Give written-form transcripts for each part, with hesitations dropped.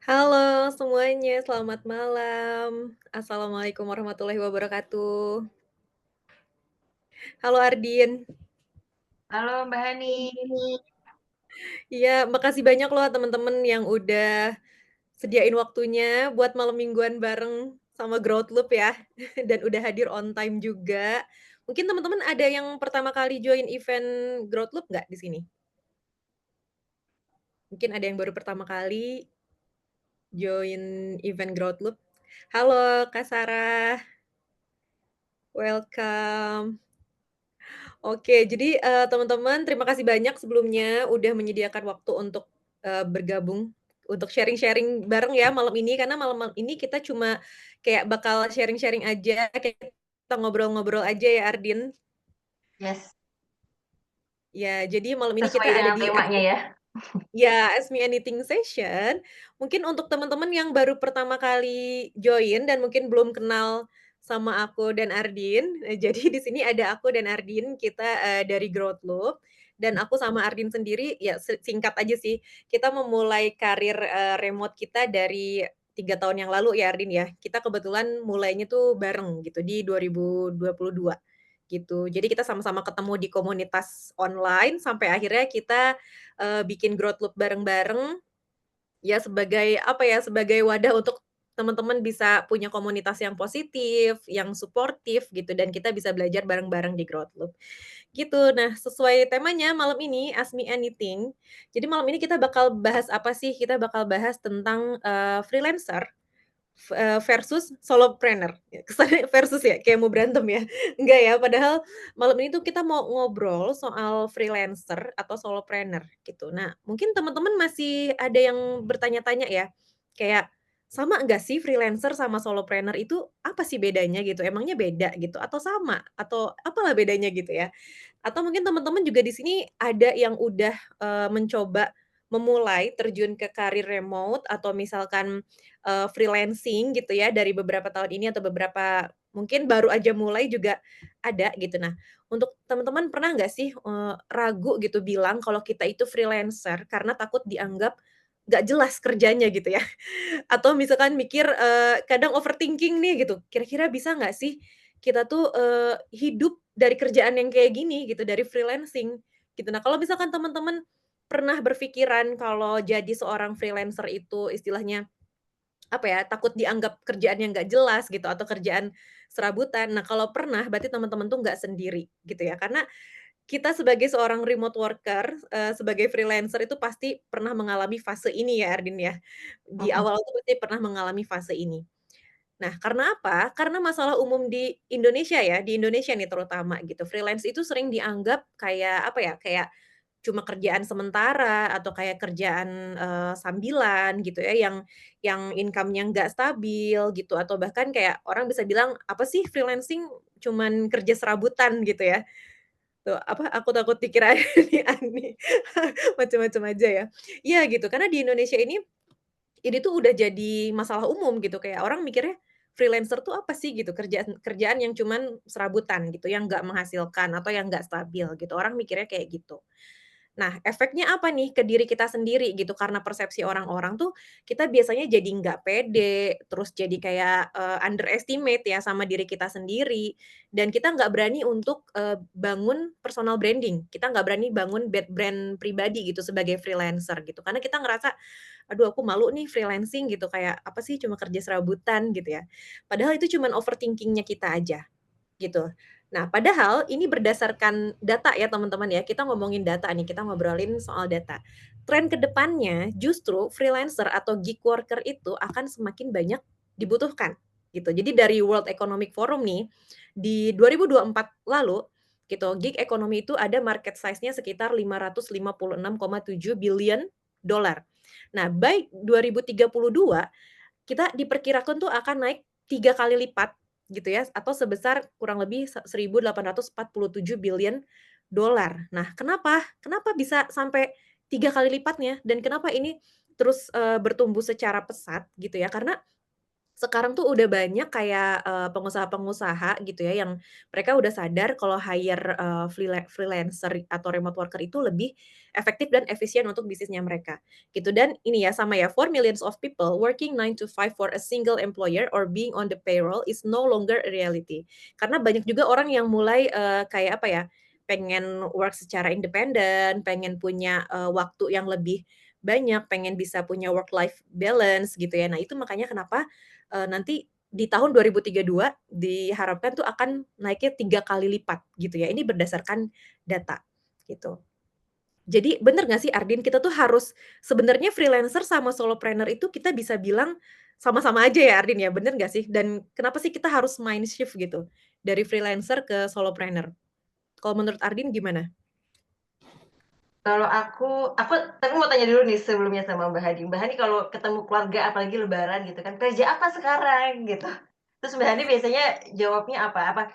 Halo semuanya, selamat malam. Assalamualaikum warahmatullahi wabarakatuh. Halo Ardin. Halo Mbak Hani. Iya, makasih banyak loh teman-teman yang udah sediain waktunya buat malam mingguan bareng sama Growth Loop ya, dan udah hadir on time juga. Mungkin teman-teman ada yang pertama kali join event Growth Loop nggak di sini? Mungkin ada yang baru pertama kali join event Growth Loop. Halo Kak Sarah, welcome. Oke, jadi, teman-teman terima kasih banyak sebelumnya udah menyediakan waktu untuk, bergabung, untuk sharing-sharing bareng ya malam ini, karena malam ini kita cuma kayak bakal sharing-sharing aja, kayak kita ngobrol-ngobrol aja ya, Ardin. Yes, Ya, jadi malam ini kita sesuai ada dengan di temanya ya. Ask Me Anything session. Mungkin untuk teman-teman yang baru pertama kali join dan mungkin belum kenal sama aku dan Ardin, jadi di sini ada aku dan Ardin, kita, dari Growth Loop, dan aku sama Ardin sendiri ya singkat aja sih, kita memulai karir, remote kita dari 3 tahun yang lalu ya, Ardin, ya. Kita kebetulan mulainya tuh bareng gitu di 2022 gitu. Jadi kita sama-sama ketemu di komunitas online sampai akhirnya kita bikin growth loop bareng-bareng, ya sebagai apa ya, sebagai wadah untuk teman-teman bisa punya komunitas yang positif, yang suportif gitu, dan kita bisa belajar bareng-bareng di growth loop, gitu. Nah, sesuai temanya malam ini, Ask Me Anything. Jadi malam ini kita bakal bahas apa sih? Kita bakal bahas tentang, freelancer versus solopreneur. Ya, kesannya versus ya, kayak mau berantem ya. Enggak ya, padahal malam ini tuh kita mau ngobrol soal freelancer atau solopreneur gitu. Nah, mungkin teman-teman masih ada yang bertanya-tanya ya, kayak, sama enggak sih freelancer sama solopreneur itu apa sih bedanya gitu? Emangnya beda gitu atau sama? Atau apalah bedanya gitu ya? Atau mungkin teman-teman juga di sini ada yang udah, mencoba memulai terjun ke karir remote atau misalkan, freelancing gitu ya dari beberapa tahun ini atau beberapa mungkin baru aja mulai juga ada gitu. Nah, untuk teman-teman pernah nggak sih, ragu gitu bilang kalau kita itu freelancer karena takut dianggap nggak jelas kerjanya gitu ya? Atau misalkan mikir, kadang overthinking nih gitu, kira-kira bisa nggak sih kita tuh, hidup dari kerjaan yang kayak gini gitu, dari freelancing gitu. Nah, kalau misalkan teman-teman pernah berpikiran kalau jadi seorang freelancer itu istilahnya, apa ya, takut dianggap kerjaan yang nggak jelas gitu atau kerjaan serabutan. Nah, kalau pernah berarti teman-teman tuh nggak sendiri gitu ya, karena kita sebagai seorang remote worker, sebagai freelancer itu pasti pernah mengalami fase ini ya, Ardin, ya. Di Mhm. awal tuh pasti pernah mengalami fase ini. Nah, karena apa? Karena masalah umum di Indonesia ya, di Indonesia nih terutama gitu, freelance itu sering dianggap kayak, apa ya, kayak cuma kerjaan sementara atau kayak kerjaan, sambilan gitu ya, yang income-nya nggak stabil gitu, atau bahkan kayak orang bisa bilang, "Apa sih freelancing cuman kerja serabutan," gitu ya. Tuh, apa, aku takut dikira ini aneh, macem-macem aja ya. Iya gitu, karena di Indonesia ini tuh udah jadi masalah umum gitu, kayak orang mikirnya freelancer tuh apa sih gitu, kerjaan kerjaan yang cuman serabutan gitu, yang nggak menghasilkan atau yang nggak stabil gitu, orang mikirnya kayak gitu. Nah, efeknya apa nih ke diri kita sendiri gitu, karena persepsi orang-orang tuh kita biasanya jadi nggak pede, terus jadi kayak, underestimate ya sama diri kita sendiri, dan kita nggak berani untuk, bangun personal branding. Kita nggak berani bangun brand pribadi gitu sebagai freelancer gitu, karena kita ngerasa, "Aduh aku malu nih freelancing," gitu, kayak, "Apa sih cuma kerja serabutan," gitu ya. Padahal itu cuman overthinking-nya kita aja. Gitu. Nah, padahal ini berdasarkan data ya teman-teman ya, kita ngomongin data nih, kita ngobrolin soal data. Tren ke depannya justru freelancer atau gig worker itu akan semakin banyak dibutuhkan, gitu. Jadi dari World Economic Forum nih, di 2024 lalu, gitu, gig economy itu ada market size-nya sekitar 556,7 billion dollar. Nah, by 2032 kita diperkirakan tuh akan naik 3 kali lipat gitu ya, atau sebesar kurang lebih 1.847 billion dolar. Nah, kenapa? Kenapa bisa sampai 3 kali lipatnya dan kenapa ini terus, bertumbuh secara pesat gitu ya, karena sekarang tuh udah banyak kayak, pengusaha-pengusaha gitu ya, yang mereka udah sadar kalau hire, freelancer atau remote worker itu lebih efektif dan efisien untuk bisnisnya mereka, gitu. Dan ini ya, sama ya, for millions of people, working 9 to 5 for a single employer or being on the payroll is no longer a reality. Karena banyak juga orang yang mulai, kayak apa ya, pengen work secara independen, pengen punya, waktu yang lebih banyak, pengen bisa punya work life balance gitu ya. Nah, itu makanya kenapa nanti di tahun 2032 diharapkan tuh akan naiknya 3 kali lipat gitu ya, ini berdasarkan data, gitu. Jadi bener nggak sih Ardin, kita tuh harus sebenarnya freelancer sama solopreneur itu kita bisa bilang sama-sama aja ya Ardin ya, bener nggak sih? Dan kenapa sih kita harus mind shift gitu, dari freelancer ke solopreneur? Kalau menurut Ardin gimana? Kalau aku tapi mau tanya dulu nih sebelumnya sama Mbak Hadi. Mbak Hadi kalau ketemu keluarga apalagi lebaran gitu kan, "Kerja apa sekarang?" Gitu. Terus Mbak Hadi biasanya jawabnya apa?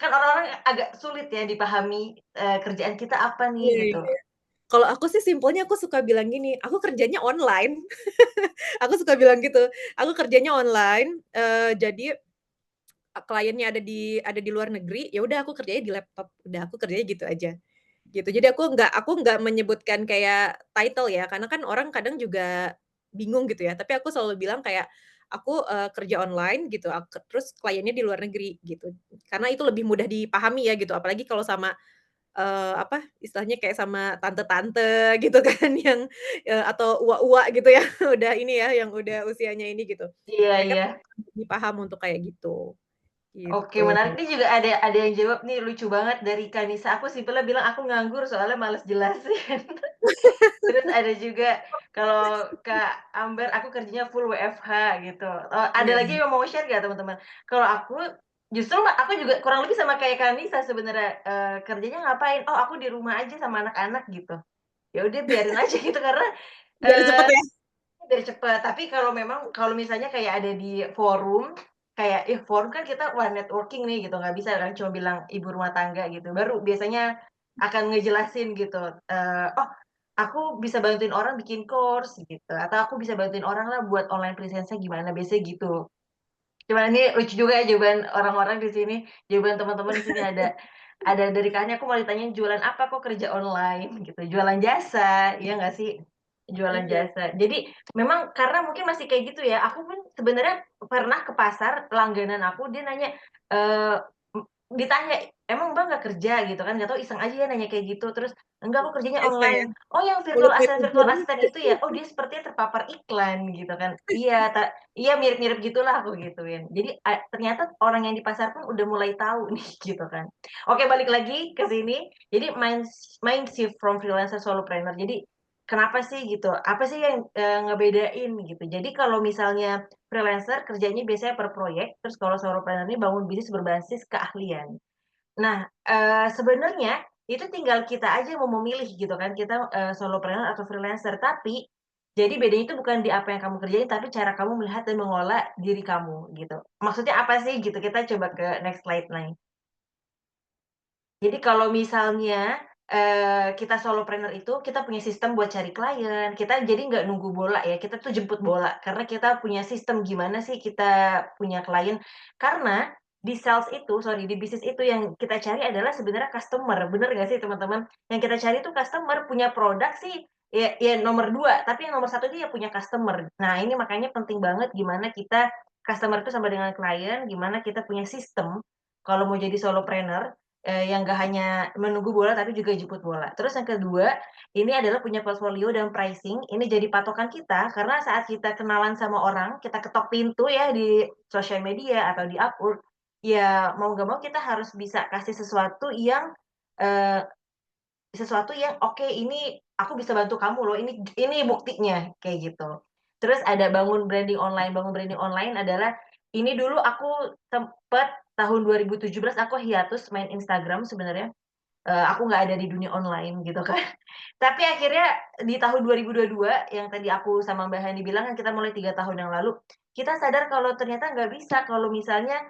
Kan orang-orang agak sulit ya dipahami, kerjaan kita apa Iya nih gitu. iya. Kalau aku sih simpelnya aku suka bilang gini, "Aku kerjanya online." Aku suka bilang gitu, "Aku kerjanya online, jadi kliennya ada di luar negeri, ya udah aku kerjanya di laptop, udah aku kerjanya gitu aja." Gitu. Jadi aku nggak menyebutkan kayak title ya, karena kan orang kadang juga bingung gitu ya, tapi aku selalu bilang kayak, "Aku, kerja online," gitu, terus kliennya di luar negeri gitu. Karena itu lebih mudah dipahami ya gitu, apalagi kalau sama, apa, istilahnya kayak sama tante-tante gitu kan yang, atau uwak-uwak gitu ya, udah ini ya, yang udah usianya ini gitu. Iya Mereka iya. lebih paham untuk kayak gitu, Oke, gitu. menarik. Ini juga ada yang jawab nih, lucu banget dari Kanisa, "Aku simpelnya bilang aku nganggur soalnya males jelasin." Terus ada juga kalau Kak Amber, "Aku kerjanya full WFH," gitu. Ada Iya. lagi yang mau share nggak teman-teman? Kalau aku, justru aku juga kurang lebih sama kayak Kanisa sebenarnya, kerjanya ngapain, "Oh aku di rumah aja sama anak-anak," gitu. Ya udah biarin aja gitu karena, Biar cepet eee ya? biar cepet, tapi kalau misalnya kayak ada di forum, kayak forum kan kita networking nih gitu, nggak bisa kan cuma bilang ibu rumah tangga gitu, baru biasanya akan ngejelasin gitu, "Oh, aku bisa bantuin orang bikin course," gitu, atau, "Aku bisa bantuin orang lah buat online presence-nya gimana," biasanya gitu. Cuman ini lucu juga ya jawaban orang-orang di sini, jawaban teman-teman di sini ada dari Kakaknya, "Aku mau ditanyain jualan apa kok kerja online?" Gitu, jualan jasa, iya nggak sih? Jualan Iya. jasa. Jadi memang karena mungkin masih kayak gitu ya, aku pun sebenarnya pernah ke pasar, langganan aku dia nanya, eee, m ditanya, "Emang Mbak nggak kerja?" Gitu kan, nggak tahu iseng aja ya nanya kayak gitu, terus, "Enggak, aku kerjanya Biasa ya, online." "Oh yang mulutnya jujur. virtual assistant itu ya? Oh dia sepertinya terpapar iklan," gitu kan. "Iya, iya mirip-mirip gitulah," aku gituin. Jadi ternyata orang yang di pasar pun udah mulai tahu nih gitu kan. Oke balik lagi ke sini, jadi mind shift from freelancer solopreneur. Jadi kenapa sih gitu, apa sih yang, ngebedain gitu. Jadi kalau misalnya freelancer kerjanya biasanya per proyek, terus kalau solopreneur ini bangun bisnis berbasis keahlian. Nah, sebenarnya itu tinggal kita aja mau memilih gitu kan, kita, solopreneur atau freelancer. Tapi, jadi bedanya itu bukan di apa yang kamu kerjain, tapi cara kamu melihat dan mengelola diri kamu, gitu. Maksudnya apa sih gitu, kita coba ke next slide nih. Jadi kalau misalnya, kita solopreneur itu, kita punya sistem buat cari klien, kita jadi nggak nunggu bola ya, kita tuh jemput bola. Karena kita punya sistem gimana sih kita punya klien, karena di sales itu, sorry, di bisnis itu yang kita cari adalah sebenarnya customer, bener nggak sih teman-teman? Yang kita cari itu customer, punya produk sih ya nomor 2, tapi yang nomor 1 itu ya punya customer. Nah ini makanya penting banget gimana kita customer itu sama dengan klien, gimana kita punya sistem, kalau mau jadi solopreneur, yang nggak hanya menunggu bola, tapi juga jemput bola. Terus yang kedua, ini adalah punya portfolio dan pricing, ini jadi patokan kita, karena saat kita kenalan sama orang, kita ketok pintu ya di sosial media atau di Upwork, ya mau nggak mau kita harus bisa kasih eee, sesuatu yang, "Oke ini aku bisa bantu kamu loh, ini buktinya," kayak gitu. Terus ada bangun branding online adalah, ini dulu aku sempet tahun 2017 aku hiatus main Instagram sebenarnya, aku nggak ada di dunia online gitu kan. Tapi akhirnya di tahun 2022 yang tadi aku sama Mbak Hani bilang kan kita mulai 3 tahun yang lalu, kita sadar kalau ternyata nggak bisa kalau misalnya,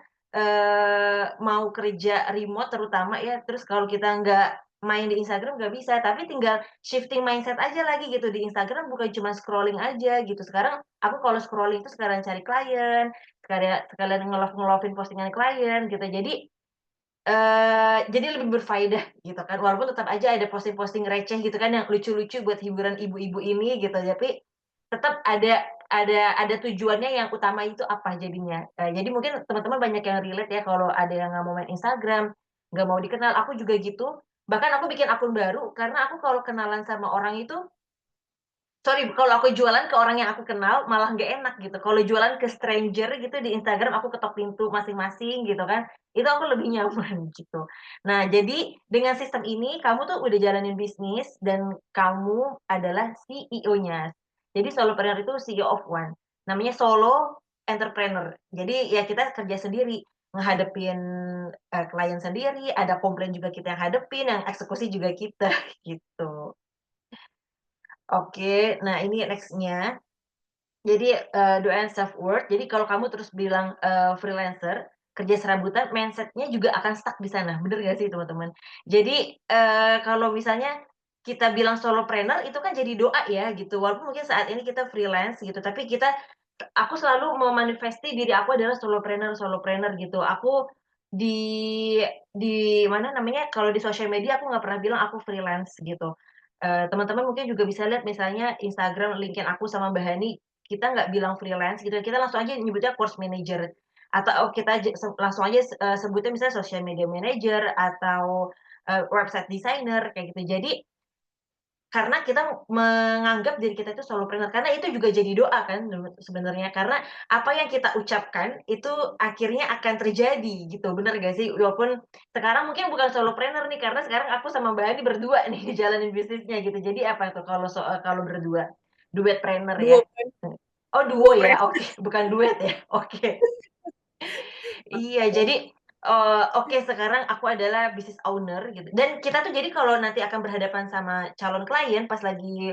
mau kerja remote terutama ya, terus kalau kita nggak main di Instagram nggak bisa, tapi tinggal shifting mindset aja lagi gitu, di Instagram bukan cuma scrolling aja gitu. Sekarang aku kalau scrolling itu sekalian cari klien, sekalian nge-love-nge-love-in postingan klien gitu. Jadi lebih berfaedah gitu kan, walaupun tetap aja ada posting-posting receh gitu kan yang lucu-lucu buat hiburan ibu-ibu ini gitu, tapi tetap ada tujuannya yang utama itu apa jadinya. Jadi mungkin teman-teman banyak yang relate ya kalau ada yang nggak mau main Instagram, nggak mau dikenal, aku juga gitu. Bahkan aku bikin akun baru karena aku kalau kenalan sama orang itu sorry, kalau aku jualan ke orang yang aku kenal malah nggak enak gitu. Kalau jualan ke stranger gitu di Instagram aku ketok pintu masing-masing gitu kan, itu aku lebih nyaman gitu. Nah, jadi dengan sistem ini kamu tuh udah jalanin bisnis dan kamu adalah CEO-nya. Jadi solopreneur itu CEO of one, namanya solo entrepreneur. Jadi ya kita kerja sendiri, ngehadepin, klien sendiri, ada komplain juga kita yang hadepin, yang eksekusi juga kita, gitu. Oke, nah ini next-nya. Jadi, do and self-worth. Jadi kalau kamu terus bilang, freelancer, kerja serabutan, mindset-nya juga akan stuck di sana, bener nggak sih teman-teman? Jadi, kalau misalnya kita bilang solopreneur itu kan jadi doa ya gitu, walaupun mungkin saat ini kita freelance gitu, tapi aku selalu memanifesti diri aku adalah solopreneur solopreneur gitu. Aku di mana namanya, kalau di sosial media aku nggak pernah bilang aku freelance gitu. Teman-teman mungkin juga bisa lihat misalnya Instagram, LinkedIn aku sama Mbak Hani, kita nggak bilang freelance gitu, kita langsung aja nyebutnya course manager atau kita langsung aja sebutnya misalnya social media manager atau, website designer kayak gitu. Jadi karena kita menganggap diri kita itu solopreneur, karena itu juga jadi doa kan sebenarnya, karena apa yang kita ucapkan itu akhirnya akan terjadi gitu, bener nggak sih? Walaupun sekarang mungkin bukan solopreneur nih, karena sekarang aku sama Mbak Ani berdua nih jalanin bisnisnya gitu. Jadi apa tuh kalau berdua? Duetpreneur ya? Duo kan, Oh duo duo ya? pren Oke, bukan duet ya? Oke. Iya, jadi, oke sekarang aku adalah business owner gitu dan kita tuh jadi kalau nanti akan berhadapan sama calon klien pas lagi,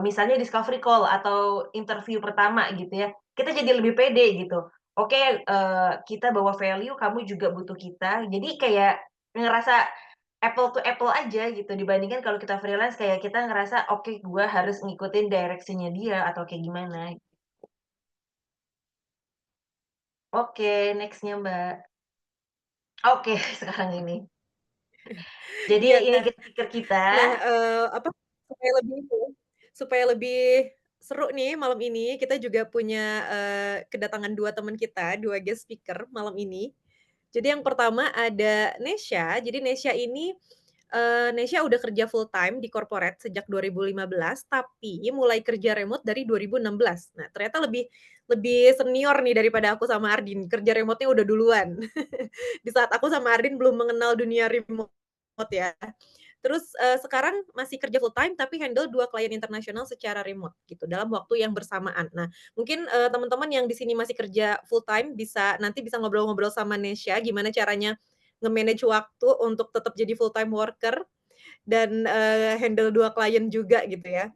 misalnya discovery call atau interview pertama gitu ya, kita jadi lebih pede gitu. Oke, kita bawa value, kamu juga butuh kita, jadi kayak ngerasa apple to apple aja gitu dibandingkan kalau kita freelance kayak kita ngerasa, "Oke, gua harus ngikutin direction-nya dia," atau kayak gimana. Oke, next-nya, Mbak. Oke, sekarang ini. Jadi iya. ini speaker kita. Nah, apa, supaya lebih seru nih malam ini, kita juga punya, kedatangan 2 teman kita, 2 guest speaker malam ini. Jadi yang pertama ada Nesya, jadi Nesya ini, Nesya udah kerja full time di corporate sejak 2015, tapi mulai kerja remote dari 2016. Nah, ternyata lebih lebih senior nih daripada aku sama Ardin, kerja remote-nya udah duluan. Di saat aku sama Ardin belum mengenal dunia remote ya. Terus, sekarang masih kerja full time tapi handle 2 klien internasional secara remote gitu, dalam waktu yang bersamaan. Nah, mungkin, teman-teman yang di sini masih kerja full time nanti bisa ngobrol-ngobrol sama Nesya gimana caranya nge-manage waktu untuk tetap jadi full time worker dan, handle 2 klien juga gitu ya.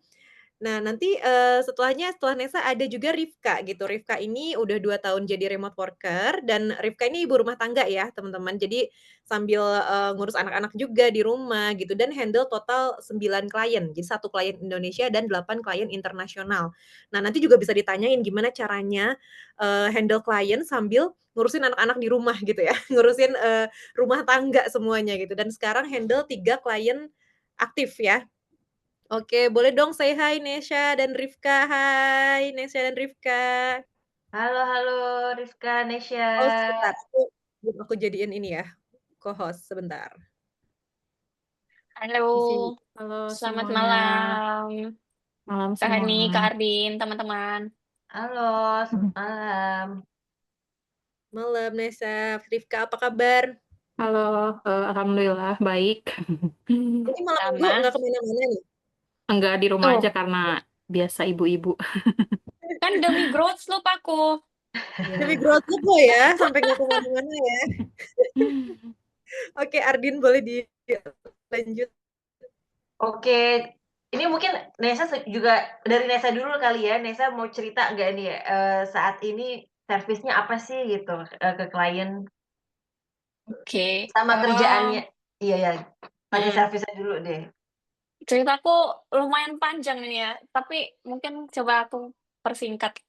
Nah, nanti, setelah Nesa ada juga Rifka gitu. Rifka ini udah 2 tahun jadi remote worker dan Rifka ini ibu rumah tangga ya, teman-teman. Jadi sambil, ngurus anak-anak juga di rumah gitu dan handle total 9 klien. Jadi 1 klien Indonesia dan 8 klien internasional. Nah, nanti juga bisa ditanyain gimana caranya, handle klien sambil ngurusin anak-anak di rumah gitu ya, ngurusin, rumah tangga semuanya gitu dan sekarang handle 3 klien aktif ya. Oke, boleh dong say hi Nesya dan Rifka. Hai Nesya dan Rifka. Halo halo, Rizka, Nesya. Oh sebentar, aku jadiin ini ya, co-host sebentar. Halo, Di sini. Halo selamat semuanya, malam, malam Kak semua. Hani, Kak Ardin, teman-teman. Halo, selamat malam. Malam Nesa, Rifka apa kabar? Halo, alhamdulillah baik. Ini malam Minggu Sama. nggak kemana-mana nih? Enggak di rumah aja Oh, karena biasa ibu-ibu. kan demi growth lupaku. Demi Ya. growth lo ya, sampai nggak kemana-mana ya. Oke, Ardin boleh dilanjut. Oke, ini mungkin Nesa juga dari Nesa dulu kali ya. Nesa mau cerita nggak nih, saat ini servisnya apa sih gitu, ke klien Oke, sama kerjaannya iya ya, Pakai Mhm. servisnya dulu deh. Ceritaku lumayan panjang ini ya, tapi mungkin coba aku persingkat.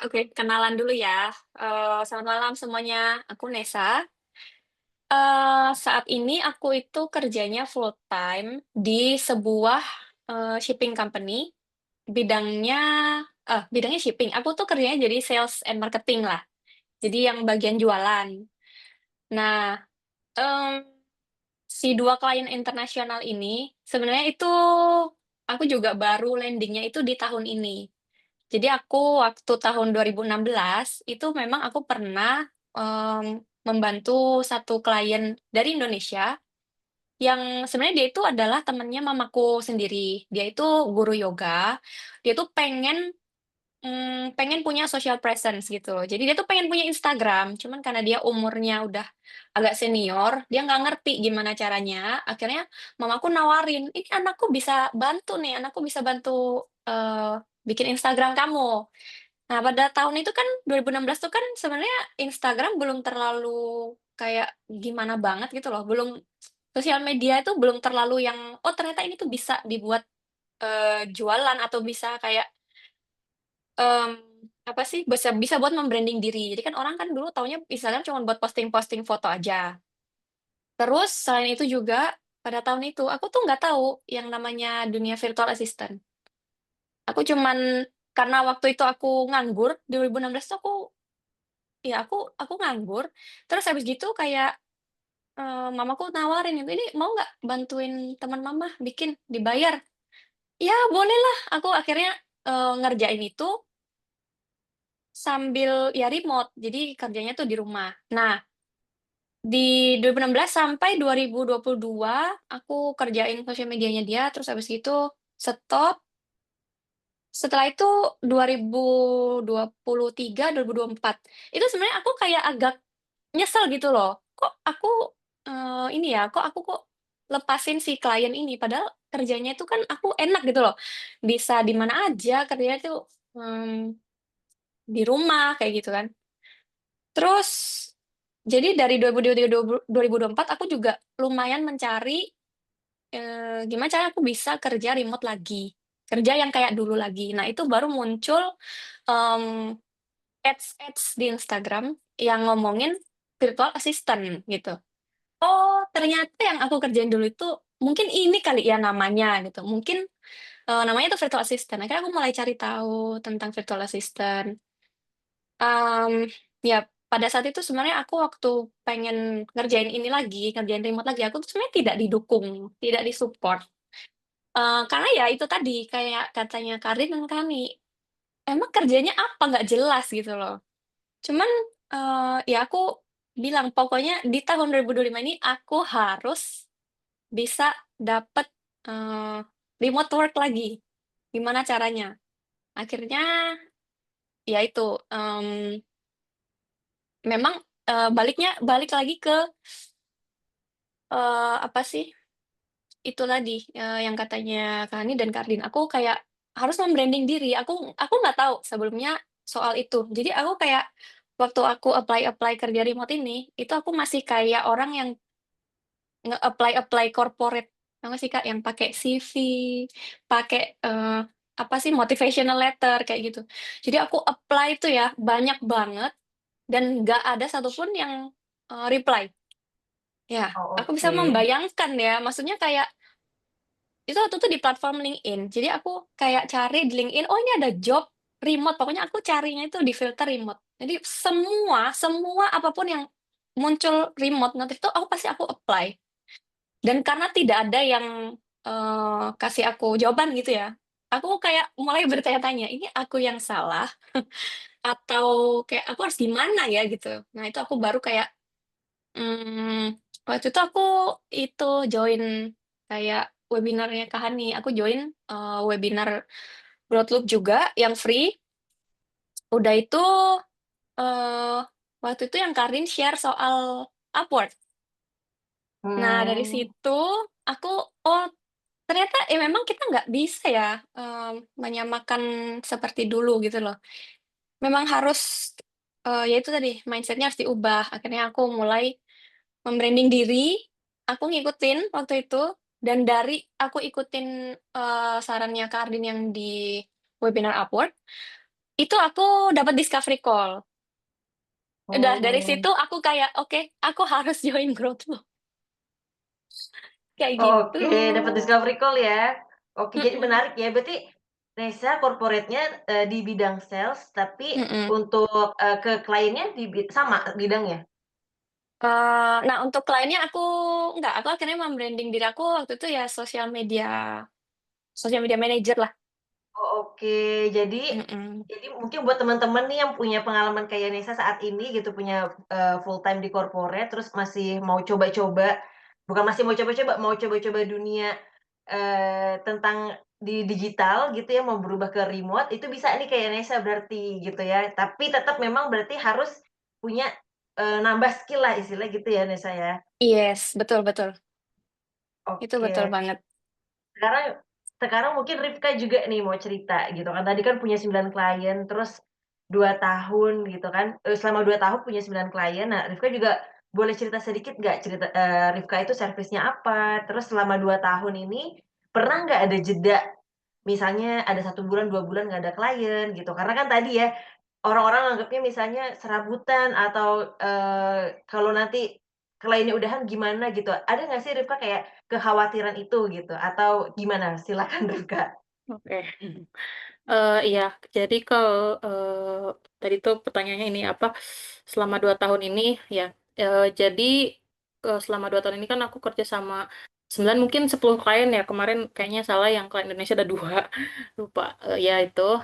Oke, kenalan dulu ya. Selamat malam semuanya, aku Nesa. Saat ini aku itu kerjanya full time di sebuah, shipping company, bidangnya bidangnya shipping. Aku tuh kerjanya jadi sales and marketing lah, jadi yang bagian jualan. Nah, mmm, si 2 klien internasional ini sebenarnya itu aku juga baru landing-nya itu di tahun ini. Jadi aku waktu tahun 2016 itu memang aku pernah, membantu satu klien dari Indonesia yang sebenarnya dia itu adalah temennya mamaku sendiri. Dia itu guru yoga, dia tuh pengen punya social presence gitu. Jadi dia tuh pengen punya Instagram, cuman karena dia umurnya udah agak senior, dia nggak ngerti gimana caranya, akhirnya mamaku nawarin, "Ini anakku bisa bantu nih, anakku bisa bantu, bikin Instagram kamu." Nah, pada tahun itu kan 2016 tuh kan sebenarnya Instagram belum terlalu kayak gimana banget gitu loh, belum sosial media itu belum terlalu yang, "Oh ternyata ini tuh bisa dibuat, jualan atau bisa kayak Mmm, apa sih, bisa bisa buat mem-branding diri. Jadi kan orang kan dulu taunya Instagram cuma buat posting-posting foto aja. Terus selain itu juga, pada tahun itu aku tuh nggak tahu yang namanya dunia virtual assistant. Aku cuman karena waktu itu aku nganggur, 2016 tuh aku nganggur, terus habis gitu kayak, mamaku nawarin gitu, "Ini mau nggak bantuin teman mama bikin, dibayar?" "Ya bolehlah." Aku akhirnya, ngerjain itu sambil ya remote, jadi kerjanya tuh di rumah. Nah, di 2016 sampai 2022 aku kerjain sosial medianya dia, terus habis itu stop, setelah itu 2023, 2024, itu sebenarnya aku kayak agak nyesel gitu loh, kok aku, ini ya, kok aku lepasin si klien ini, padahal kerjanya itu kan aku enak gitu loh, bisa di mana aja kerjanya tuh, di rumah kayak gitu kan. Terus, jadi dari 2023 2024 aku juga lumayan mencari, gimana caranya aku bisa kerja remote lagi, kerja yang kayak dulu lagi. Nah, itu baru muncul, mmm, ads-ads di Instagram yang ngomongin virtual assistant gitu. Oh, ternyata yang aku kerjain dulu itu mungkin ini kali ya namanya gitu, mungkin, namanya itu virtual assistant. Akhirnya aku mulai cari tahu tentang virtual assistant. Ya pada saat itu sebenarnya aku waktu pengen ngerjain ini lagi, ngerjain remote lagi, aku tuh sebenarnya tidak didukung, tidak di-support, karena ya itu tadi, kayak katanya Karin dan Kani, emang kerjanya apa, nggak jelas gitu loh. Cuman, ya aku bilang, "Pokoknya di tahun 2025 ini aku harus bisa dapet, eee, remote work lagi, gimana caranya?" Akhirnya ya itu, memang, balik lagi ke, apa sih, itu tadi, yang katanya Kak Hani dan Kardin, aku kayak harus mem-branding diri, aku nggak tahu sebelumnya soal itu. Jadi aku kayak waktu aku apply-apply kerja remote ini, itu aku masih kayak orang yang nge-apply-apply corporate, tahu nggak sih Kak, yang pakai CV, pakai, apa sih, motivational letter, kayak gitu. Jadi aku apply itu ya banyak banget dan nggak ada satupun yang, reply. Ya, Oh, aku bisa oke. membayangkan ya, maksudnya kayak itu waktu itu di platform LinkedIn. Jadi aku kayak cari di LinkedIn, "Oh, ini ada job remote." Pokoknya aku carinya itu di filter remote. Jadi semua semua apapun yang muncul remote notif itu aku apply. Dan karena tidak ada yang, kasih aku jawaban gitu ya, aku kayak mulai bertanya-tanya, "Ini aku yang salah atau kayak aku harus gimana ya?" Gitu. Nah, itu aku baru kayak waktu itu aku join kayak webinarnya Kak Hani, aku join, webinar Growth Loop juga yang free, udah itu, eee, waktu itu yang Karin share soal Upwork. Nah, dari Mmm, situ aku, oh ternyata ya memang kita nggak bisa ya, menyamakan seperti dulu gitu loh. Memang harus, ya itu tadi mindset-nya harus diubah, akhirnya aku mulai mem-branding diri. aku ngikutin waktu itu, dan dari aku ikutin, sarannya Kak Ardin yang di webinar Upwork, itu aku dapat discovery call. Udah dari Oh. situ aku kayak, "Oke, aku harus join Growthful." Kayak gitu. Oke, dapat discovery call ya. Oke, jadi Mhm, menarik ya. Berarti Nesa corporate-nya, di bidang sales, tapi mhm. untuk, ke kliennya sama bidangnya? Nah untuk kliennya aku akhirnya mem-branding diri aku waktu itu ya social media manager lah. Oh, oke. Mhm, Jadi mungkin buat teman-teman nih yang punya pengalaman kayak Nesa saat ini gitu, punya, full time di corporate, terus masih mau coba-coba bukan masih mau coba-coba, mau coba-coba dunia, tentang di digital gitu ya, mau berubah ke remote, itu bisa nih kayak Nesa berarti gitu ya. Tapi tetap memang berarti harus punya, nambah skill lah istilahnya gitu ya, Nesa ya? yes, betul betul, itu betul Oke. banget. Sekarang sekarang mungkin Rifka juga nih mau cerita gitu kan, tadi kan punya 9 klien, terus 2 tahun gitu kan, selama 2 tahun punya 9 klien. Nah, Rifka juga boleh cerita sedikit nggak Rifka itu servisnya apa? Terus selama 2 tahun ini, pernah nggak ada jeda, misalnya ada 1 bulan, 2 bulan nggak ada klien gitu? Karena kan tadi ya, orang-orang anggapnya misalnya serabutan atau, kalau nanti kliennya udahan gimana gitu. Ada nggak sih Rifka kayak kekhawatiran itu gitu atau gimana? Silakan Rifka. Oke. Iya, jadi kalau, tadi tuh pertanyaannya ini apa, selama 2 tahun ini ya, jadi, selama 2 tahun ini kan aku kerja sama 9 mungkin 10 klien ya, kemarin kayaknya salah yang klien Indonesia ada 2 lupa, ya itu,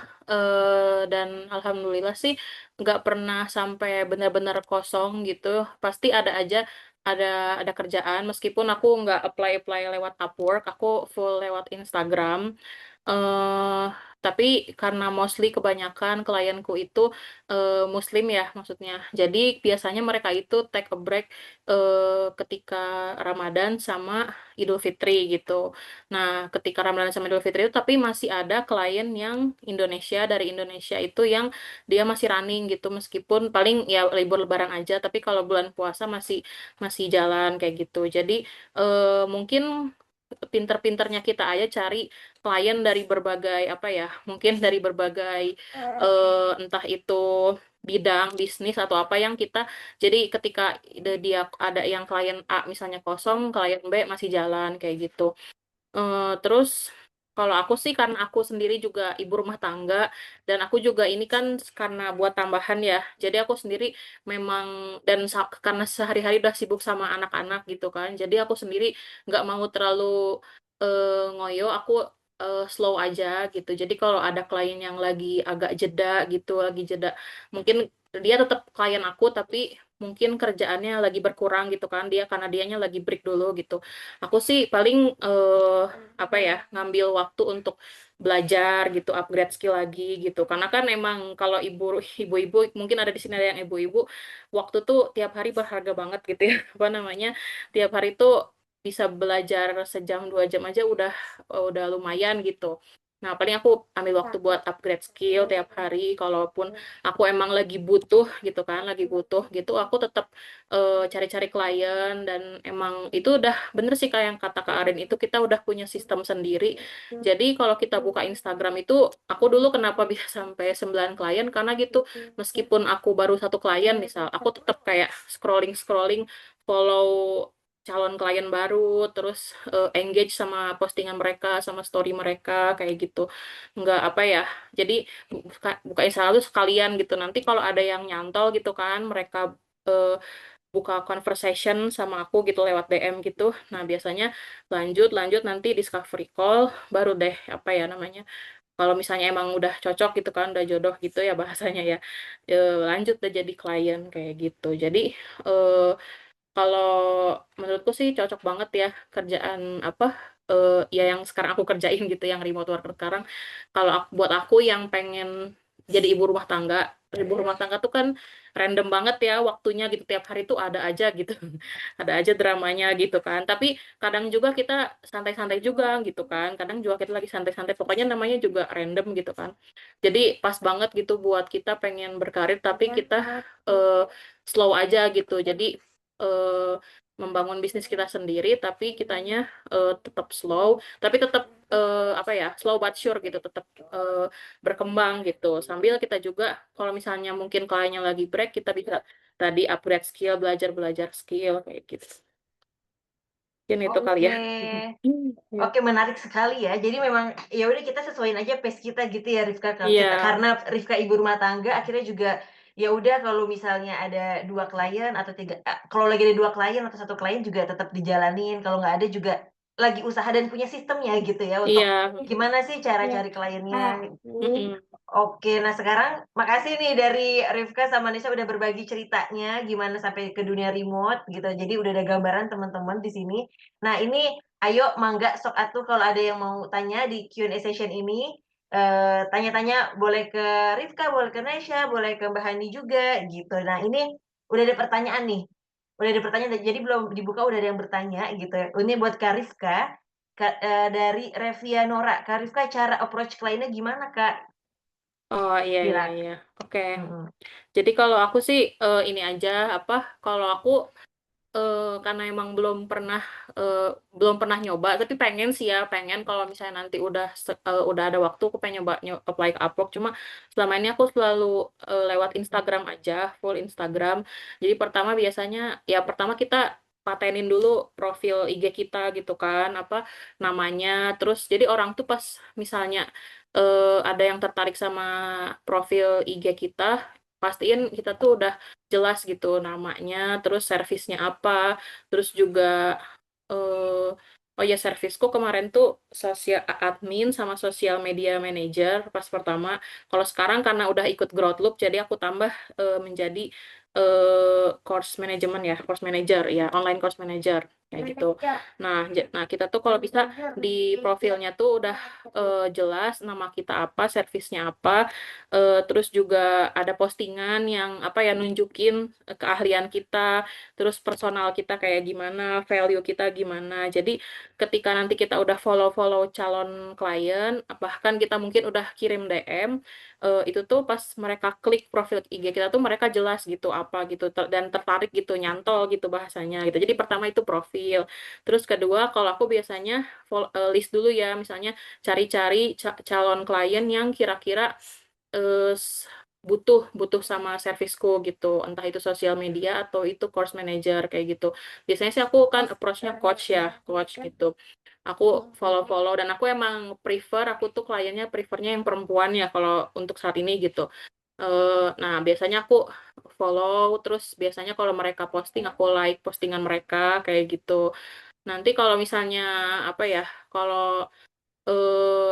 dan alhamdulillah sih nggak pernah sampai benar-benar kosong gitu, pasti ada aja ada kerjaan meskipun aku nggak apply-apply lewat Upwork, aku full lewat Instagram. Eee, tapi karena mostly kebanyakan klienku itu, muslim ya maksudnya. Jadi biasanya mereka itu take a break, ketika Ramadan sama Idul Fitri gitu. Nah, ketika Ramadan sama Idul Fitri itu tapi masih ada klien yang Indonesia, dari Indonesia itu yang dia masih running gitu, meskipun paling ya libur lebaran aja, tapi kalau bulan puasa masih masih jalan kayak gitu. Jadi, mungkin pinter-pinternya kita aja cari klien dari berbagai, apa ya, mungkin dari berbagai, entah itu bidang bisnis atau apa yang kita jadi ketika dia ada yang klien A misalnya kosong, klien B masih jalan, kayak gitu. Terus kalau aku sih karena aku sendiri juga ibu rumah tangga dan aku juga ini kan karena buat tambahan ya, jadi aku sendiri memang dan karena sehari-hari udah sibuk sama anak-anak gitu kan, jadi aku sendiri nggak mau terlalu, ngoyo, aku, slow aja gitu. Jadi kalau ada klien yang lagi agak jeda gitu, lagi jeda mungkin dia tetap klien aku, tapi mungkin kerjaannya lagi berkurang gitu kan, karena dianya lagi break dulu gitu. Aku sih paling, apa ya, ngambil waktu untuk belajar gitu, upgrade skill lagi gitu. Karena kan emang kalau ibu-ibu mungkin ada di sini ada yang ibu-ibu, waktu tuh tiap hari berharga banget gitu ya, apa namanya, tiap hari tuh bisa belajar sejam, 2 jam aja udah lumayan gitu. Nah, paling aku ambil waktu buat upgrade skill tiap hari, kalaupun aku emang lagi butuh gitu kan, lagi butuh gitu, aku tetap cari-cari klien dan emang itu udah bener sih kayak yang kata Kak Arin itu kita udah punya sistem sendiri. Jadi kalau kita buka Instagram itu, aku dulu kenapa bisa sampai 9 klien karena gitu, meskipun aku baru 1 klien misal, aku tetap kayak scrolling-scrolling, follow calon klien baru, terus, engage sama postingan mereka, sama story mereka, kayak gitu. Nggak apa ya, jadi buka Instagram tuh sekalian gitu, nanti kalau ada yang nyantol gitu kan, mereka, buka conversation sama aku gitu lewat DM gitu. Nah, biasanya lanjut lanjut nanti discovery call, baru deh, apa ya namanya, kalau misalnya emang udah cocok gitu kan, udah jodoh gitu ya bahasanya ya, lanjut deh jadi klien, kayak gitu. Jadi, eee kalau menurutku sih cocok banget ya kerjaan apa, ya yang sekarang aku kerjain gitu, yang remote work sekarang. Kalau buat aku yang pengen jadi ibu rumah tangga tuh kan random banget ya waktunya gitu, tiap hari tuh ada aja gitu, ada aja dramanya gitu kan. Tapi kadang juga kita santai-santai juga gitu kan, kadang juga kita lagi santai-santai, pokoknya namanya juga random gitu kan. Jadi pas banget gitu buat kita pengen berkarir tapi kita, slow aja gitu. Jadi, eee, membangun bisnis kita sendiri, tapi kitanya tetap slow, tapi tetap apa ya, slow but sure gitu, tetap berkembang gitu. Sambil kita juga kalau misalnya mungkin kliennya lagi break, kita bisa tadi upgrade skill, belajar skill kayak gitu. Mungkin itu kali ya. Oke. Iya. Oke, menarik sekali ya. Jadi memang ya udah kita sesuaiin aja pace kita gitu ya Rifka. Kalau kita Iya. karena Rifka ibu rumah tangga akhirnya juga ya udah kalau misalnya ada 2 klien atau 3 kalau lagi ada 2 klien atau 1 klien juga tetap dijalanin. Kalau nggak ada juga lagi usaha dan punya sistemnya gitu ya untuk Iya. gimana sih cara Iya. cari kliennya. Mm-mm. Oke, nah sekarang makasih nih dari Rifka sama Nisa udah berbagi ceritanya gimana sampai ke dunia remote gitu. Jadi udah ada gambaran teman-teman di sini. Nah, ini ayo mangga sok atuh kalau ada yang mau tanya di Q&A session ini. Tanya-tanya boleh ke Rifka, boleh ke Nesha, boleh ke Mbak Hani juga gitu. Nah, ini udah ada pertanyaan nih. Udah ada pertanyaan jadi belum dibuka udah ada yang bertanya gitu. Ini buat Kak Rifka. Dari Revia Nora. Kak Rifka cara approach kliennya gimana, Kak? Oh, iya. Silakan. Oke. Mhm. Jadi kalau aku sih ini aja apa? Kalau aku karena emang belum pernah nyoba, tapi pengen sih ya, pengen kalau misalnya nanti udah ada waktu aku pengen nyoba apply ke Upwork. Cuma selama ini aku selalu lewat Instagram aja, full Instagram. Jadi pertama kita patenin dulu profil IG kita gitu kan, apa namanya. Terus jadi orang tuh pas misalnya ada yang tertarik sama profil IG kita, pastiin kita tuh udah jelas gitu namanya, terus servisnya apa, terus juga eh oh ya servisku kemarin tuh sosial admin sama sosial media manager pas pertama. Kalau sekarang karena udah ikut growth loop, jadi aku tambah menjadi course management ya, course manager ya, online course manager kayak gitu. Nah kita tuh kalau bisa di profilnya tuh udah jelas nama kita apa, servisnya apa, terus juga ada postingan yang apa ya nunjukin keahlian kita, terus personal kita kayak gimana, value kita gimana. Jadi ketika nanti kita udah follow-follow calon klien, bahkan kita mungkin udah kirim DM, itu tuh pas mereka klik profil IG kita tuh mereka jelas gitu apa gitu dan tertarik gitu, nyantol gitu bahasanya gitu. Jadi pertama itu profil. Terus kedua kalau aku biasanya list dulu ya, misalnya cari-cari calon klien yang kira-kira eh, s- butuh sama servisku gitu, entah itu sosial media atau itu course manager kayak gitu. Biasanya sih aku kan approach-nya coach gitu. Aku follow-follow dan aku emang aku tuh kliennya prefernya yang perempuan ya kalau untuk saat ini gitu. Nah, biasanya aku follow, terus biasanya kalau mereka posting, aku like postingan mereka kayak gitu. Nanti kalau misalnya apa ya, kalau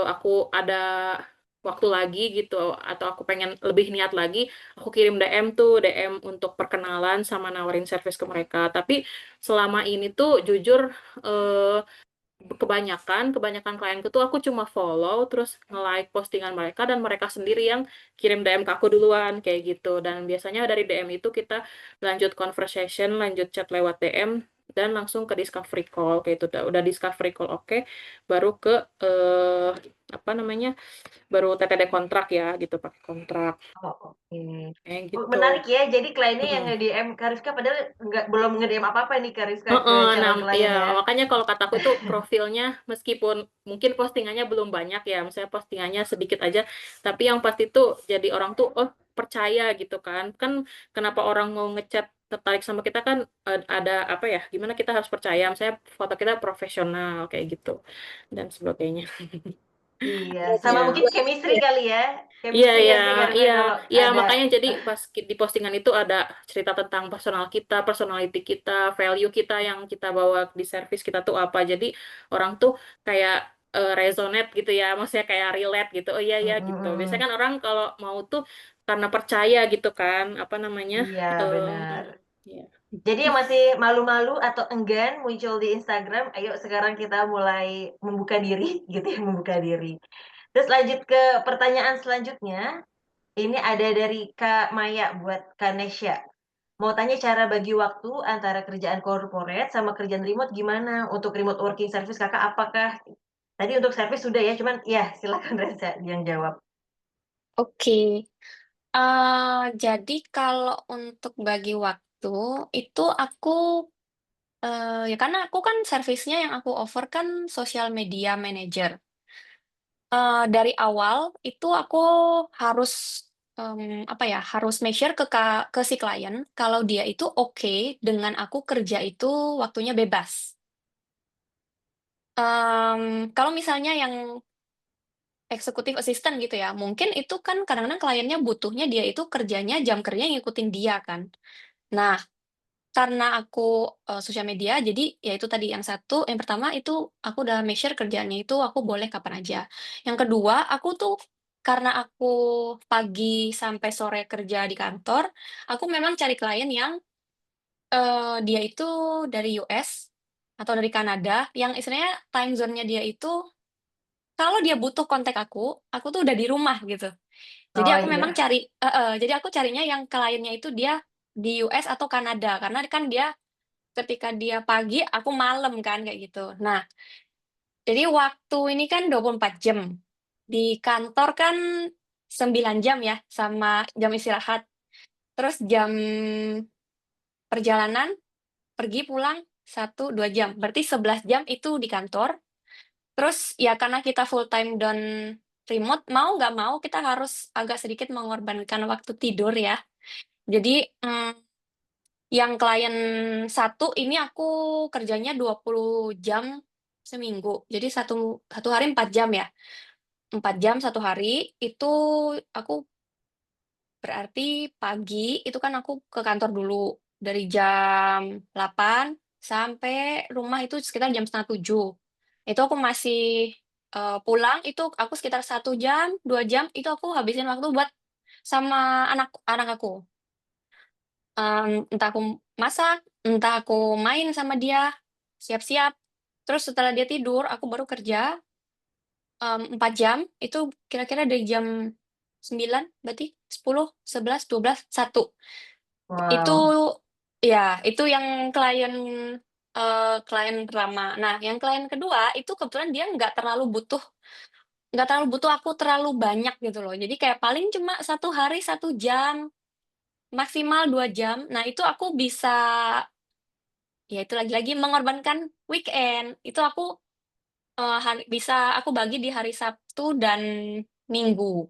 aku ada waktu lagi gitu atau aku pengen lebih niat lagi, aku kirim DM untuk perkenalan sama nawarin service ke mereka. Tapi selama ini tuh jujur eh, kebanyakan klienku tuh aku cuma follow terus nge-like postingan mereka dan mereka sendiri yang kirim DM ke aku duluan kayak gitu. Dan biasanya dari DM itu kita lanjut conversation, lanjut chat lewat DM dan langsung ke discovery call kayak itu. Udah discovery call oke, baru ke apa namanya? Baru TTD kontrak ya gitu, pakai kontrak Oh, oke. kayak Oh, gitu. menarik ya, jadi kliennya yang Mm-mm. nge-DM Kak Rifka padahal belum nge-DM apa-apa nih Kak Rifka ke Heeh, nah calon ya klien ya? makanya kalau kataku itu profilnya meskipun mungkin postingannya belum banyak ya, misalnya postingannya sedikit aja, tapi yang pasti tuh jadi orang tuh oh percaya gitu kan. Kan kenapa orang mau ngechat tertarik sama kita kan ada apa ya, gimana kita harus percaya, misalnya foto kita profesional kayak gitu dan sebagainya. Iya, sama Ya. mungkin chemistry kali ya? Iya, Chemistry iya, nggak sih Kak Rifka iya, kalau iya, ada makanya jadi pas di postingan itu ada cerita tentang personal kita, personality kita, value kita yang kita bawa di service kita tuh apa. Jadi orang tuh kayak resonate gitu ya, maksudnya kayak relate gitu. Oh iya mhm ya gitu. Biasanya mhm. kan orang kalau mau tuh karena percaya gitu kan, apa namanya? Iya, benar. Ya. Jadi yang masih malu-malu atau enggan muncul di Instagram, ayo sekarang kita mulai membuka diri gitu ya, membuka diri. Terus lanjut ke pertanyaan selanjutnya. Ini ada dari Kak Maya buat Kak Nesya. Mau tanya cara bagi waktu antara kerjaan corporate sama kerjaan remote gimana? Untuk remote working service Kakak apakah tadi untuk service sudah ya, cuman ya silakan Reza yang jawab. Oke. Jadi kalau untuk bagi waktu itu aku Ya karena aku kan servisnya yang aku offer kan social media manager. Dari awal itu aku harus, apa ya, harus make sure ke si klien kalau dia itu oke dengan aku kerja itu waktunya bebas. Kalau misalnya yang eksekutif assistant gitu ya, mungkin itu kan kadang-kadang kliennya butuhnya dia itu kerjanya jam kerjanya ngikutin dia kan. Nah, karena aku, sosial media jadi ya itu tadi yang pertama itu aku udah make sure kerjaannya itu aku boleh kapan aja. Yang kedua, aku tuh karena aku pagi sampai sore kerja di kantor, aku memang cari klien yang, dia itu dari US atau dari Kanada yang istilahnya time zone-nya dia itu kalau dia butuh kontak aku tuh udah di rumah gitu. Jadi Oh aku memang iya. jadi aku carinya yang kliennya itu dia di US atau Kanada, karena kan dia ketika dia pagi, aku malam kan, kayak gitu. Nah, jadi waktu ini kan 24 jam. Di kantor kan 9 jam ya, sama jam istirahat. Terus jam perjalanan, pergi pulang 1, 2 jam. Berarti 11 jam itu di kantor. Terus ya karena kita full time dan remote, mau nggak mau kita harus agak sedikit mengorbankan waktu tidur ya. Jadi, yang klien satu ini aku kerjanya 20 jam seminggu. Jadi satu satu hari 4 jam ya. 4 jam satu hari, itu aku berarti pagi itu kan aku ke kantor dulu. Dari jam 8 sampai rumah itu sekitar jam setengah 7. Itu aku masih, pulang itu aku sekitar 1 jam, 2 jam, itu aku habisin waktu buat sama anak anak aku. Entah aku masak, entah aku main sama dia, siap-siap, terus setelah dia tidur aku baru kerja, 4 jam, itu kira-kira dari jam 9 berarti 10, 11, 12, 1. Itu Wow. ya, itu yang klien pertama. Nah, yang klien kedua itu kebetulan dia nggak terlalu butuh aku terlalu banyak gitu loh. Jadi kayak paling cuma 1 hari 1 jam, maksimal 2 jam. Nah, itu aku bisa. Ya itu lagi-lagi mengorbankan weekend. Itu aku, bisa aku bagi di hari Sabtu dan Minggu.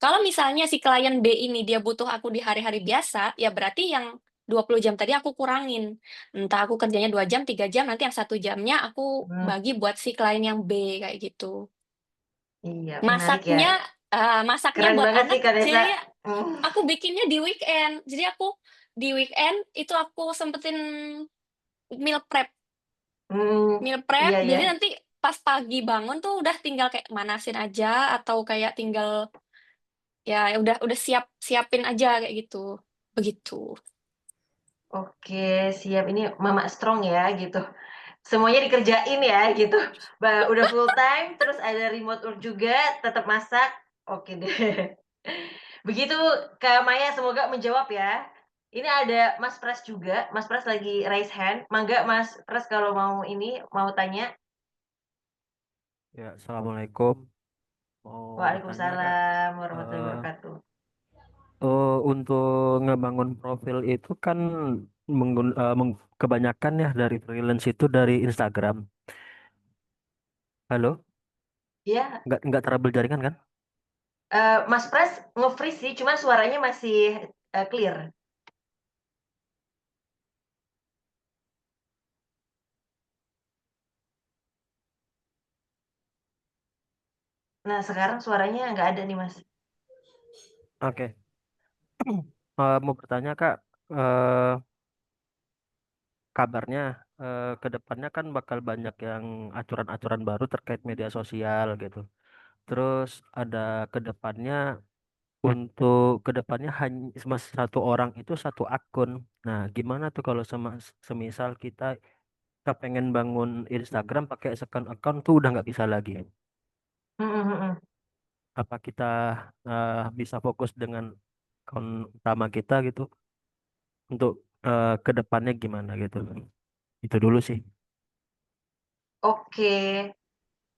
Kalau misalnya si klien B ini dia butuh aku di hari-hari biasa, ya berarti yang 20 jam tadi aku kurangin. Entah aku kerjanya 2 jam, 3 jam, nanti yang 1 jamnya aku Hmm, bagi buat si klien yang B, kayak gitu. iya menarik ya. Masaknya Keren buat banget sih anak Kak Desa. sebenarnya Hmm. aku bikinnya di weekend. Jadi aku di weekend itu aku sempetin meal prep. Hmm, Meal prep, iya ya. jadi nanti pas pagi bangun tuh udah tinggal kayak manasin aja atau kayak tinggal ya udah siapin aja kayak gitu. Begitu. Oke, siap. Ini Mama strong ya gitu. Semuanya dikerjain ya gitu. Udah full time, terus ada remote work juga, tetap masak. Oke deh. Begitu Kak Maya, semoga menjawab ya. Ini ada Mas Pras juga. Mas Pras lagi raise hand. Mangga Mas Pras kalau mau ini mau tanya. Ya, Assalamualaikum. Mau bertanya, Kak. Waalaikumsalam warahmatullahi Eh, wabarakatuh. untuk ngebangun profil itu kan kebanyakan ya dari freelance itu dari Instagram. Halo, Iya, nggak trouble jaringan kan? Mas Pras nge-freeze sih, cuman suaranya masih, clear. Nah, sekarang suaranya nggak ada nih, Mas. Oke. Mau bertanya, Kak. Eh, kabarnya ke depannya kan bakal banyak yang aturan-aturan baru terkait media sosial gitu. Terus ada ke depannya untuk kedepannya hanya cuma satu orang itu satu akun. Nah, gimana tuh kalau semisal kita pengen bangun Instagram pakai second account tuh udah nggak bisa lagi. Mhm mhm. Apa kita bisa fokus dengan akun utama kita gitu untuk kedepannya gimana gitu. Itu dulu sih. Oke.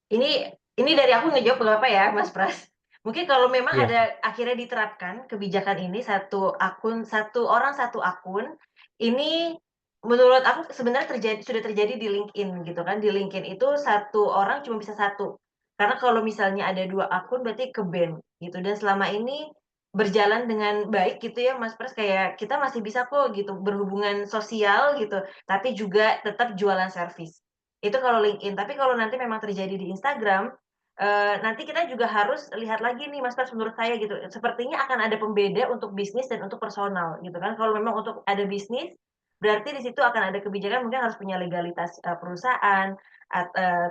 Ini ini dari aku ngejawab nggak apa ya, Mas Pras? Mungkin kalau memang Iya, ada akhirnya diterapkan kebijakan ini, satu akun, satu orang satu akun, ini Menurut aku sebenarnya sudah terjadi di LinkedIn gitu kan. Di LinkedIn itu satu orang cuma bisa satu. Karena kalau misalnya ada 2 akun berarti ke-ban gitu dan selama ini berjalan dengan baik gitu ya Mas Pras, kayak kita masih bisa kok gitu berhubungan sosial gitu, tapi juga tetap jualan servis. Itu kalau LinkedIn, tapi kalau nanti memang terjadi di Instagram, nanti kita juga harus lihat lagi nih Mas Pras menurut saya gitu, sepertinya akan ada pembeda untuk bisnis dan untuk personal gitu kan. Kalau memang untuk ada bisnis, berarti di situ akan ada kebijakan mungkin harus punya legalitas, perusahaan,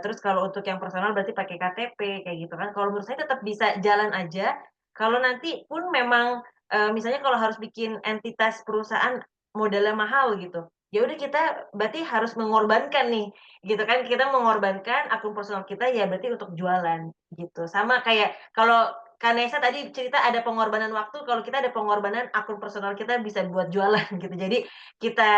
terus kalau untuk yang personal berarti pakai KTP kayak gitu kan. Kalau menurut saya tetap bisa jalan aja, kalau nanti pun memang, misalnya kalau harus bikin entitas perusahaan modalnya mahal gitu, ya udah kita berarti harus mengorbankan nih, gitu kan. Kita mengorbankan akun personal kita ya berarti untuk jualan, gitu. Sama kayak kalau Kanesa tadi cerita ada pengorbanan waktu, kalau kita ada pengorbanan akun personal kita bisa buat jualan gitu. Jadi kita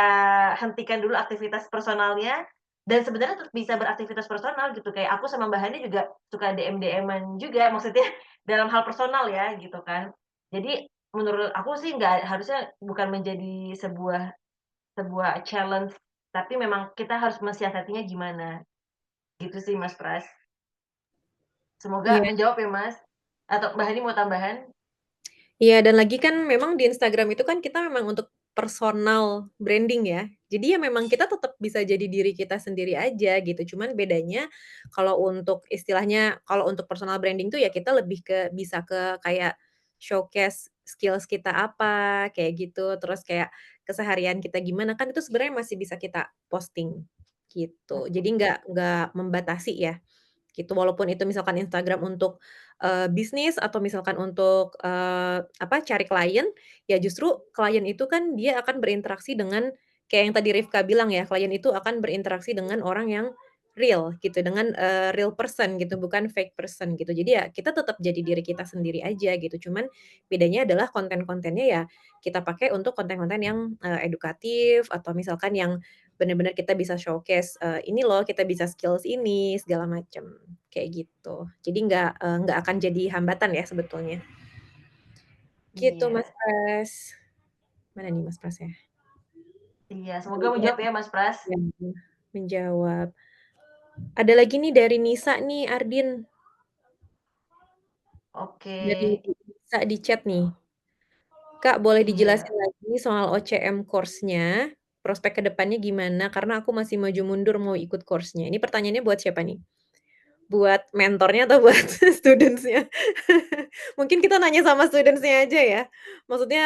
hentikan dulu aktivitas personalnya, dan sebenarnya tetap bisa beraktivitas personal gitu, kayak aku sama Mbak Hani juga suka DM-DM-an juga, maksudnya dalam hal personal ya, gitu kan. Jadi menurut aku sih nggak harusnya bukan menjadi sebuah sebuah challenge, tapi memang kita harus mensiasatinya gimana, gitu sih Mas Pras. Semoga Iya. menjawab ya Mas, atau Mbak Hani mau tambahan? Iya, dan lagi kan memang di Instagram itu kan kita memang untuk personal branding ya. Jadi ya memang kita tetap bisa jadi diri kita sendiri aja gitu. Cuman bedanya kalau untuk istilahnya kalau untuk personal branding tuh ya kita lebih ke bisa ke kayak showcase skills kita apa, kayak gitu. Terus kayak keseharian kita gimana, kan itu sebenarnya masih bisa kita posting gitu. Jadi nggak membatasi ya gitu. Walaupun itu misalkan Instagram untuk, bisnis atau misalkan untuk, apa, cari klien, ya justru klien itu kan dia akan berinteraksi dengan kayak yang tadi Rifka bilang ya, klien itu akan berinteraksi dengan orang yang real gitu, dengan, real person gitu, bukan fake person gitu. Jadi ya kita tetap jadi diri kita sendiri aja gitu, cuman bedanya adalah konten-kontennya ya kita pakai untuk konten-konten yang, edukatif atau misalkan yang bener-bener kita bisa showcase, ini loh kita bisa skills ini, segala macam, kayak gitu. Jadi nggak akan jadi hambatan ya sebetulnya. Gitu Mas Iya Pras. Mana nih Mas Prasnya? iya, semoga Mudah-mudahan menjawab ya Mas Pras. ya menjawab. Ada lagi nih dari Nisa nih, Ardin, Oke, dari Nisa di chat nih. Kak, boleh iya. dijelasin lagi soal OCM course-nya, prospek ke depannya gimana? Karena aku masih maju mundur mau ikut course-nya. Ini pertanyaannya buat siapa nih? Buat mentornya atau buat students-nya? Mungkin kita nanya sama students-nya aja ya. Maksudnya,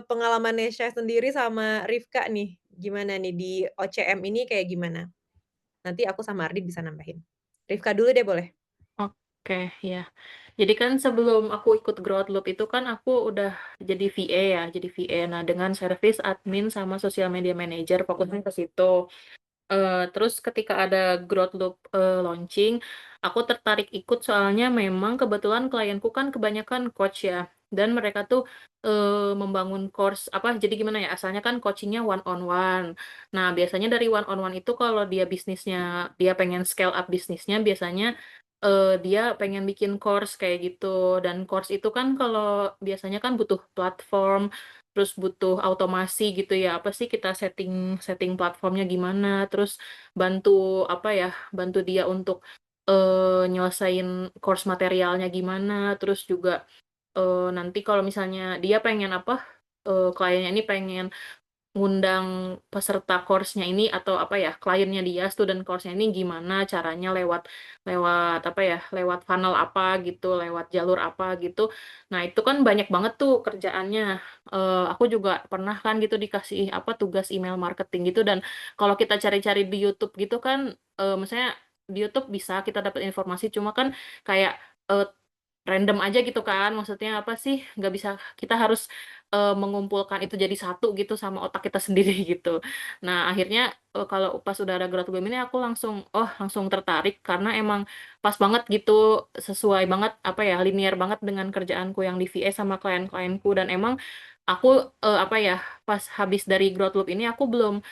pengalamannya Syah sendiri sama Rifka nih, gimana nih di OCM ini kayak gimana? Nanti aku sama Ardin bisa nambahin. Rifka dulu deh boleh? Oke, ya. Jadi kan sebelum aku ikut Growth Loop itu kan aku udah jadi VA ya, jadi VA. Nah, dengan service admin sama social media manager fokusnya ke situ. Terus ketika ada Growth Loop, launching, aku tertarik ikut soalnya memang kebetulan klienku kan kebanyakan coach ya, dan mereka tuh, membangun course apa, jadi gimana ya, asalnya kan coaching-nya one on one. Nah, biasanya dari one on one itu kalau dia pengen scale up bisnisnya biasanya, dia pengen bikin course kayak gitu. Dan course itu kan kalau biasanya kan butuh platform, terus butuh otomasi gitu ya, apa sih kita setting setting platformnya gimana, terus bantu apa ya, bantu dia untuk, nyelesain course materialnya gimana, terus juga, nanti kalau misalnya dia pengen apa, kliennya ini pengen ngundang peserta course-nya ini atau apa ya, kliennya dia, student course-nya ini gimana caranya lewat lewat apa ya, lewat funnel apa gitu, lewat jalur apa gitu. Nah, itu kan banyak banget tuh kerjaannya. Aku juga pernah kan gitu dikasih apa, tugas email marketing gitu dan kalau kita cari-cari di YouTube gitu kan, misalnya di YouTube bisa kita dapat informasi, cuma kan kayak, eee, random aja gitu kan, maksudnya apa sih, nggak bisa kita harus, mengumpulkan itu jadi satu gitu sama otak kita sendiri gitu. Nah akhirnya, kalau pas udah ada Growth Game ini aku langsung, oh langsung tertarik karena emang pas banget gitu, sesuai banget, apa ya, linear banget dengan kerjaanku yang di VA sama klien-klienku dan emang aku, apa ya, pas habis dari Growth Loop ini aku belum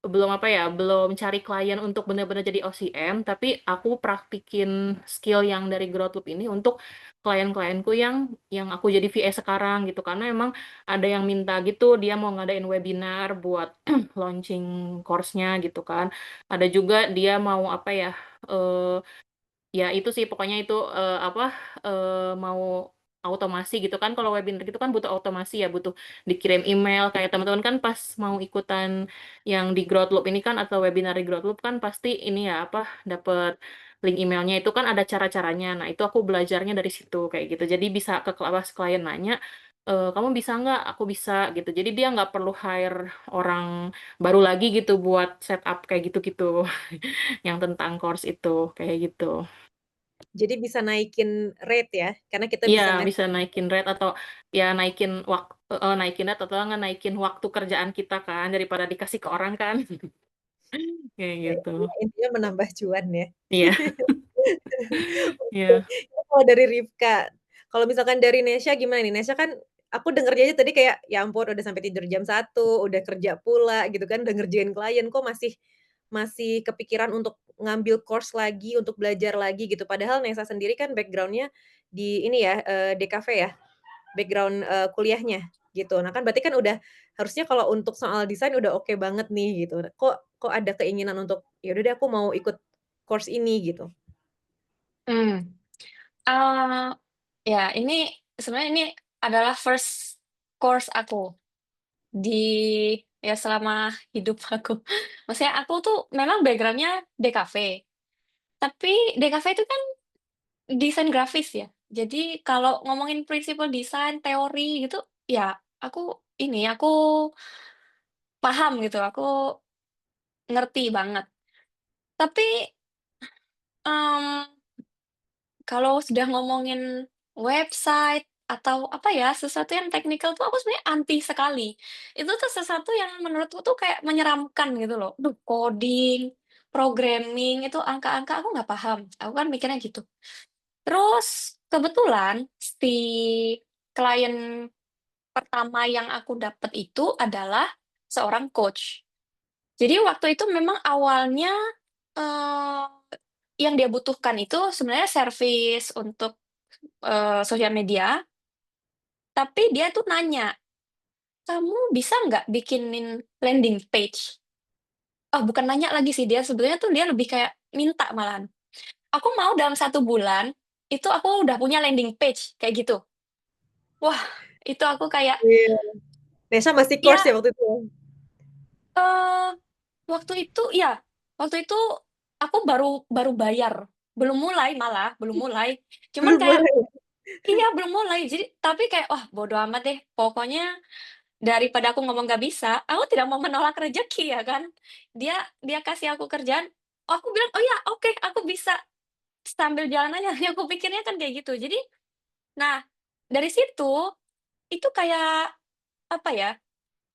belum apa ya, belum cari klien untuk benar-benar jadi OCM, tapi aku praktikin skill yang dari Growth Loop ini untuk klien-klienku yang aku jadi VA sekarang gitu. Karena emang ada yang minta gitu, dia mau ngadain webinar buat launching course-nya gitu kan. Ada juga dia mau apa ya, ya itu sih pokoknya itu, mau automasi gitu kan, kalau webinar gitu kan butuh otomasi ya, butuh dikirim email, kayak teman-teman kan pas mau ikutan yang di Growth Loop ini kan atau webinar di Growth Loop kan pasti ini ya, dapet link emailnya itu kan ada cara-caranya. Nah, itu aku belajarnya dari situ, kayak gitu. Jadi bisa ke pas klien nanya, "Kamu bisa nggak?" "Aku bisa," gitu. Jadi dia nggak perlu hire orang baru lagi gitu buat setup kayak gitu-gitu, yang tentang course itu, kayak gitu. Jadi bisa naikin rate ya, karena kita Iya, bisa match. bisa naikin rate atau ya naikin rate atau nggak naikin waktu kerjaan kita kan, daripada dikasih ke orang kan. Kayak Ya, gitu. intinya menambah cuan ya. Iya, Oke, iya. itu kalau dari Rifka. Kalau misalkan dari Nesya gimana nih? Nesya kan aku dengernya aja tadi kayak, ya ampun udah sampai tidur jam 1, udah kerja pula gitu kan, udah ngerjain klien, kok masih masih kepikiran untuk ngambil course lagi, untuk belajar lagi gitu. Padahal Nesa sendiri kan background-nya di ini ya, DKV ya, background, kuliahnya gitu. Nah kan berarti kan udah harusnya kalau untuk soal desain udah oke banget nih gitu. Kok kok ada keinginan untuk, ya udah deh aku mau ikut course ini gitu? Mmm, eee, ya ini sebenarnya ini adalah first course aku di ya selama hidup aku. Maksudnya aku tuh memang background-nya DKV, tapi DKV itu kan desain grafis ya. Jadi kalau ngomongin prinsipal desain, teori gitu, ya aku paham gitu, aku ngerti banget. Tapi, mmm kalau sudah ngomongin website atau apa ya, sesuatu yang teknikal tuh aku sebenarnya anti sekali. Itu tuh sesuatu yang menurutku tuh kayak menyeramkan gitu loh. Duh, coding, programming, itu angka-angka aku nggak paham. Aku kan mikirnya gitu. Terus kebetulan si klien pertama yang aku dapat itu adalah seorang coach. Jadi waktu itu memang awalnya, eee, yang dia butuhkan itu sebenarnya service untuk sosial media, tapi dia tuh nanya, "Kamu bisa nggak bikinin landing page?" Oh, bukan nanya lagi sih, dia sebenarnya tuh dia lebih kayak minta malahan, "Aku mau dalam 1 bulan, itu aku udah punya landing page," kayak gitu. Wah, itu aku kayak, Iya. Nesa masih course ya, ya waktu itu? eee, waktu itu iya, waktu itu aku baru baru bayar, belum mulai malah, belum mulai. Cuman Belum kayak mulai. iya, belum mulai. Jadi tapi kayak, "Wah, bodo amat deh, pokoknya daripada aku ngomong nggak bisa, aku tidak mau menolak rezeki ya kan. Dia dia kasih aku kerjaan, aku bilang, "Oh ya, oke, aku bisa." Sambil jalan aja, yang aku pikirnya kan kayak gitu. Jadi, nah, dari situ, itu kayak, apa ya,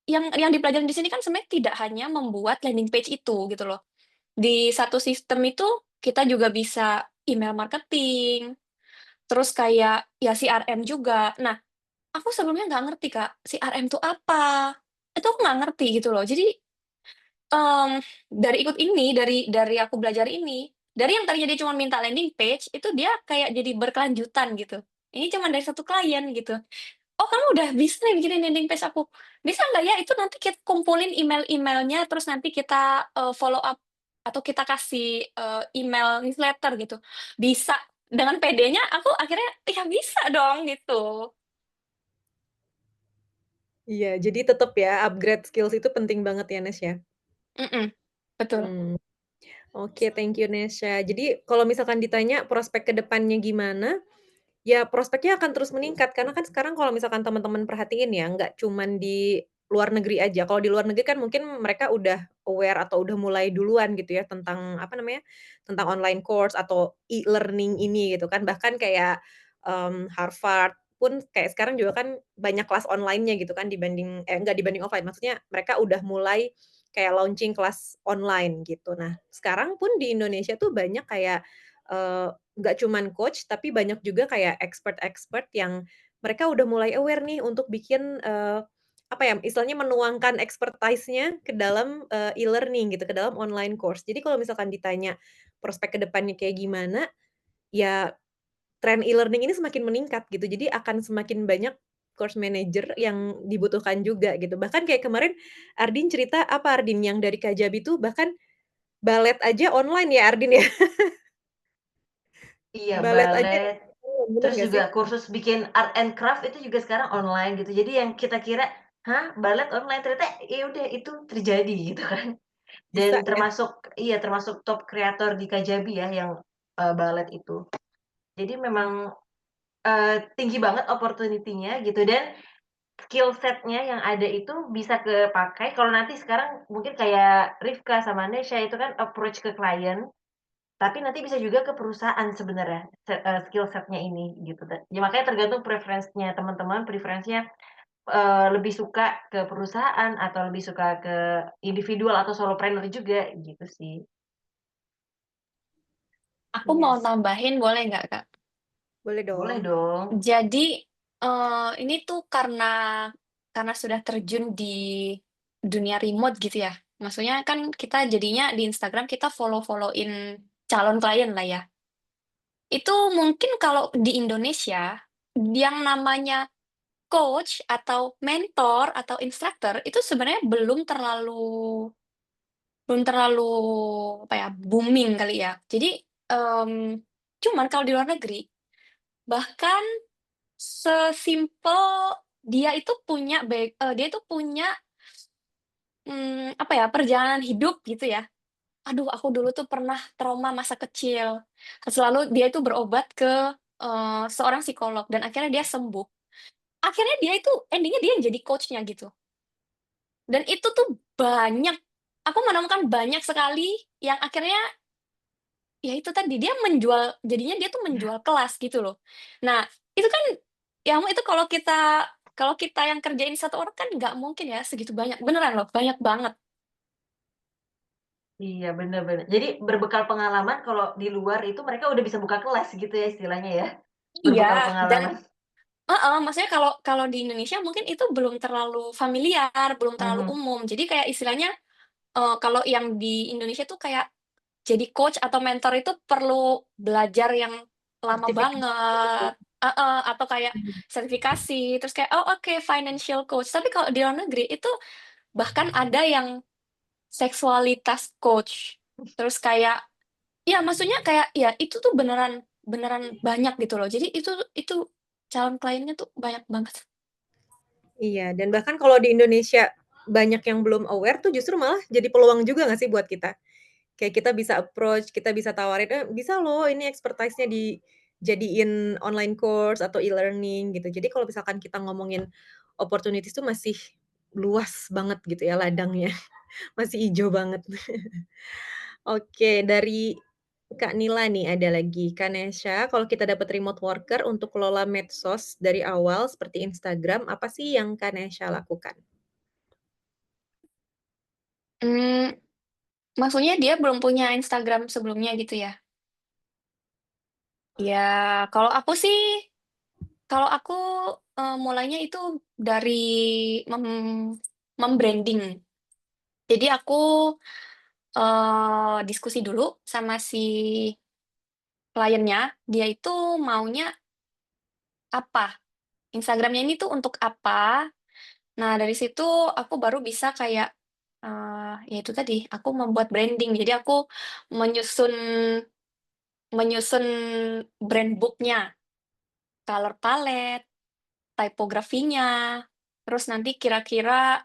yang dipelajarin di sini kan sebenarnya tidak hanya membuat landing page itu, gitu loh. Di satu sistem itu, kita juga bisa email marketing, terus kayak, ya CRM juga. Nah, aku sebelumnya nggak ngerti, Kak, CRM itu apa, itu aku nggak ngerti gitu loh. Jadi, dari ikut ini, dari aku belajar ini, dari yang tadinya dia cuma minta landing page, itu dia kayak jadi berkelanjutan gitu. Ini cuma dari satu klien gitu. "Oh, kamu udah bisa nih bikinin landing page aku. Bisa nggak ya itu nanti kita kumpulin email-emailnya, terus nanti kita, follow up atau kita kasih, email newsletter," gitu. Bisa. Dengan pedenya aku akhirnya, "Ya bisa dong," gitu. Iya, jadi tetep ya upgrade skills itu penting banget ya, Nes, ya? Mhm, betul. Mmm, oke, thank you, Nesya. Jadi kalau misalkan ditanya prospek ke depannya gimana, ya prospeknya akan terus meningkat karena kan sekarang kalau misalkan teman-teman perhatiin ya, nggak cuman di luar negeri aja. Kalau di luar negeri kan mungkin mereka udah aware atau udah mulai duluan gitu ya tentang apa namanya, tentang online course atau e-learning ini gitu kan. Bahkan kayak, Harvard pun kayak sekarang juga kan banyak kelas online-nya gitu kan nggak dibanding offline, maksudnya mereka udah mulai kayak launching kelas online gitu. Nah, sekarang pun di Indonesia tuh banyak kayak, nggak cuman coach, tapi banyak juga kayak expert-expert yang mereka udah mulai aware nih untuk bikin, apa ya, istilahnya menuangkan expertise-nya ke dalam, e-learning gitu, ke dalam online course. Jadi kalau misalkan ditanya prospek ke depannya kayak gimana, ya tren e-learning ini semakin meningkat gitu. Jadi akan semakin banyak course manager yang dibutuhkan juga gitu. Bahkan kayak kemarin Ardin cerita apa Ardin, yang dari Kajabi tuh bahkan balet aja online ya Ardin ya? Iya, Balet aja balet, online, bener terus nggak juga sih? kursus bikin art and craft itu juga sekarang online gitu. Jadi yang kita kira, "Hah, balet online?" Ternyata ya udah itu terjadi gitu kan. Dan Bisa ya? termasuk top kreator di Kajabi ya yang, balet itu. Jadi memang, tinggi banget opportunity-nya gitu dan skill set-nya yang ada itu bisa kepakai kalau nanti sekarang mungkin kayak Rifka sama Nesya itu kan approach ke klien, tapi nanti bisa juga ke perusahaan sebenarnya skill set-nya ini gitu ya makanya tergantung preferensinya teman-teman, preferensinya, lebih suka ke perusahaan atau lebih suka ke individual atau solopreneur juga gitu sih. Aku mau Yes, tambahin boleh nggak, Kak? Boleh boleh dong. dong. Jadi, ini tuh karena sudah terjun di dunia remote gitu ya. Maksudnya kan kita jadinya di Instagram kita follow-follow-in calon klien lah ya. Itu mungkin kalau di Indonesia, yang namanya coach atau mentor atau instructor itu sebenarnya belum terlalu apa ya, booming kali ya. Jadi, cuman kalau di luar negeri, bahkan sesimpel dia itu punya, apa ya, perjalanan hidup gitu ya. "Aduh, aku dulu tuh pernah trauma masa kecil." Selalu dia itu berobat ke, seorang psikolog dan akhirnya dia sembuh. Akhirnya dia itu ending-nya dia jadi coach-nya gitu. Dan itu tuh aku menemukan banyak sekali yang akhirnya, ya itu tadi, jadinya dia tuh menjual kelas gitu loh. Nah, itu kan itu kalau kita yang kerjain satu orang kan nggak mungkin ya segitu banyak, beneran loh, banyak banget. Iya, bener bener. Jadi berbekal pengalaman kalau di luar itu mereka udah bisa buka kelas gitu ya istilahnya ya? Berbekal Iya, dan pengalaman. maksudnya kalau kalau di Indonesia mungkin itu belum terlalu familiar, belum terlalu Mhm, umum. Jadi kayak istilahnya, kalau yang di Indonesia tuh kayak jadi coach atau mentor itu perlu belajar yang lama Sertifikasi gitu. banget atau kayak sertifikasi, terus kayak, "Oh, oke, financial coach." Tapi kalau di luar negeri itu bahkan ada yang seksualitas coach, terus kayak ya maksudnya kayak ya itu tuh beneran beneran banyak gitu loh. Jadi itu calon kliennya tuh banyak banget. Iya, dan bahkan kalau di Indonesia banyak yang belum aware tuh justru malah jadi peluang juga nggak sih buat kita? Kayak kita bisa approach, kita bisa tawarin, bisa loh ini expertise-nya dijadiin online course atau e-learning," gitu. Jadi kalau misalkan kita ngomongin opportunities tuh masih luas banget gitu ya ladangnya, masih ijo banget. Oke, dari Kak Nila nih ada lagi, Kak Nesya, kalau kita dapat remote worker untuk kelola medsos dari awal seperti Instagram, apa sih yang Kak Nesya lakukan? Mmm, maksudnya dia belum punya Instagram sebelumnya gitu ya? Ya, kalau aku sih kalau aku, mulainya itu dari mem mem-branding. Jadi aku, diskusi dulu sama si kliennya, dia itu maunya apa, Instagram-nya ini tuh untuk apa. Nah, dari situ aku baru bisa kayak, ya itu tadi, aku membuat branding. Jadi aku menyusun menyusun brand book-nya, color palette, tipografinya, terus nanti kira-kira,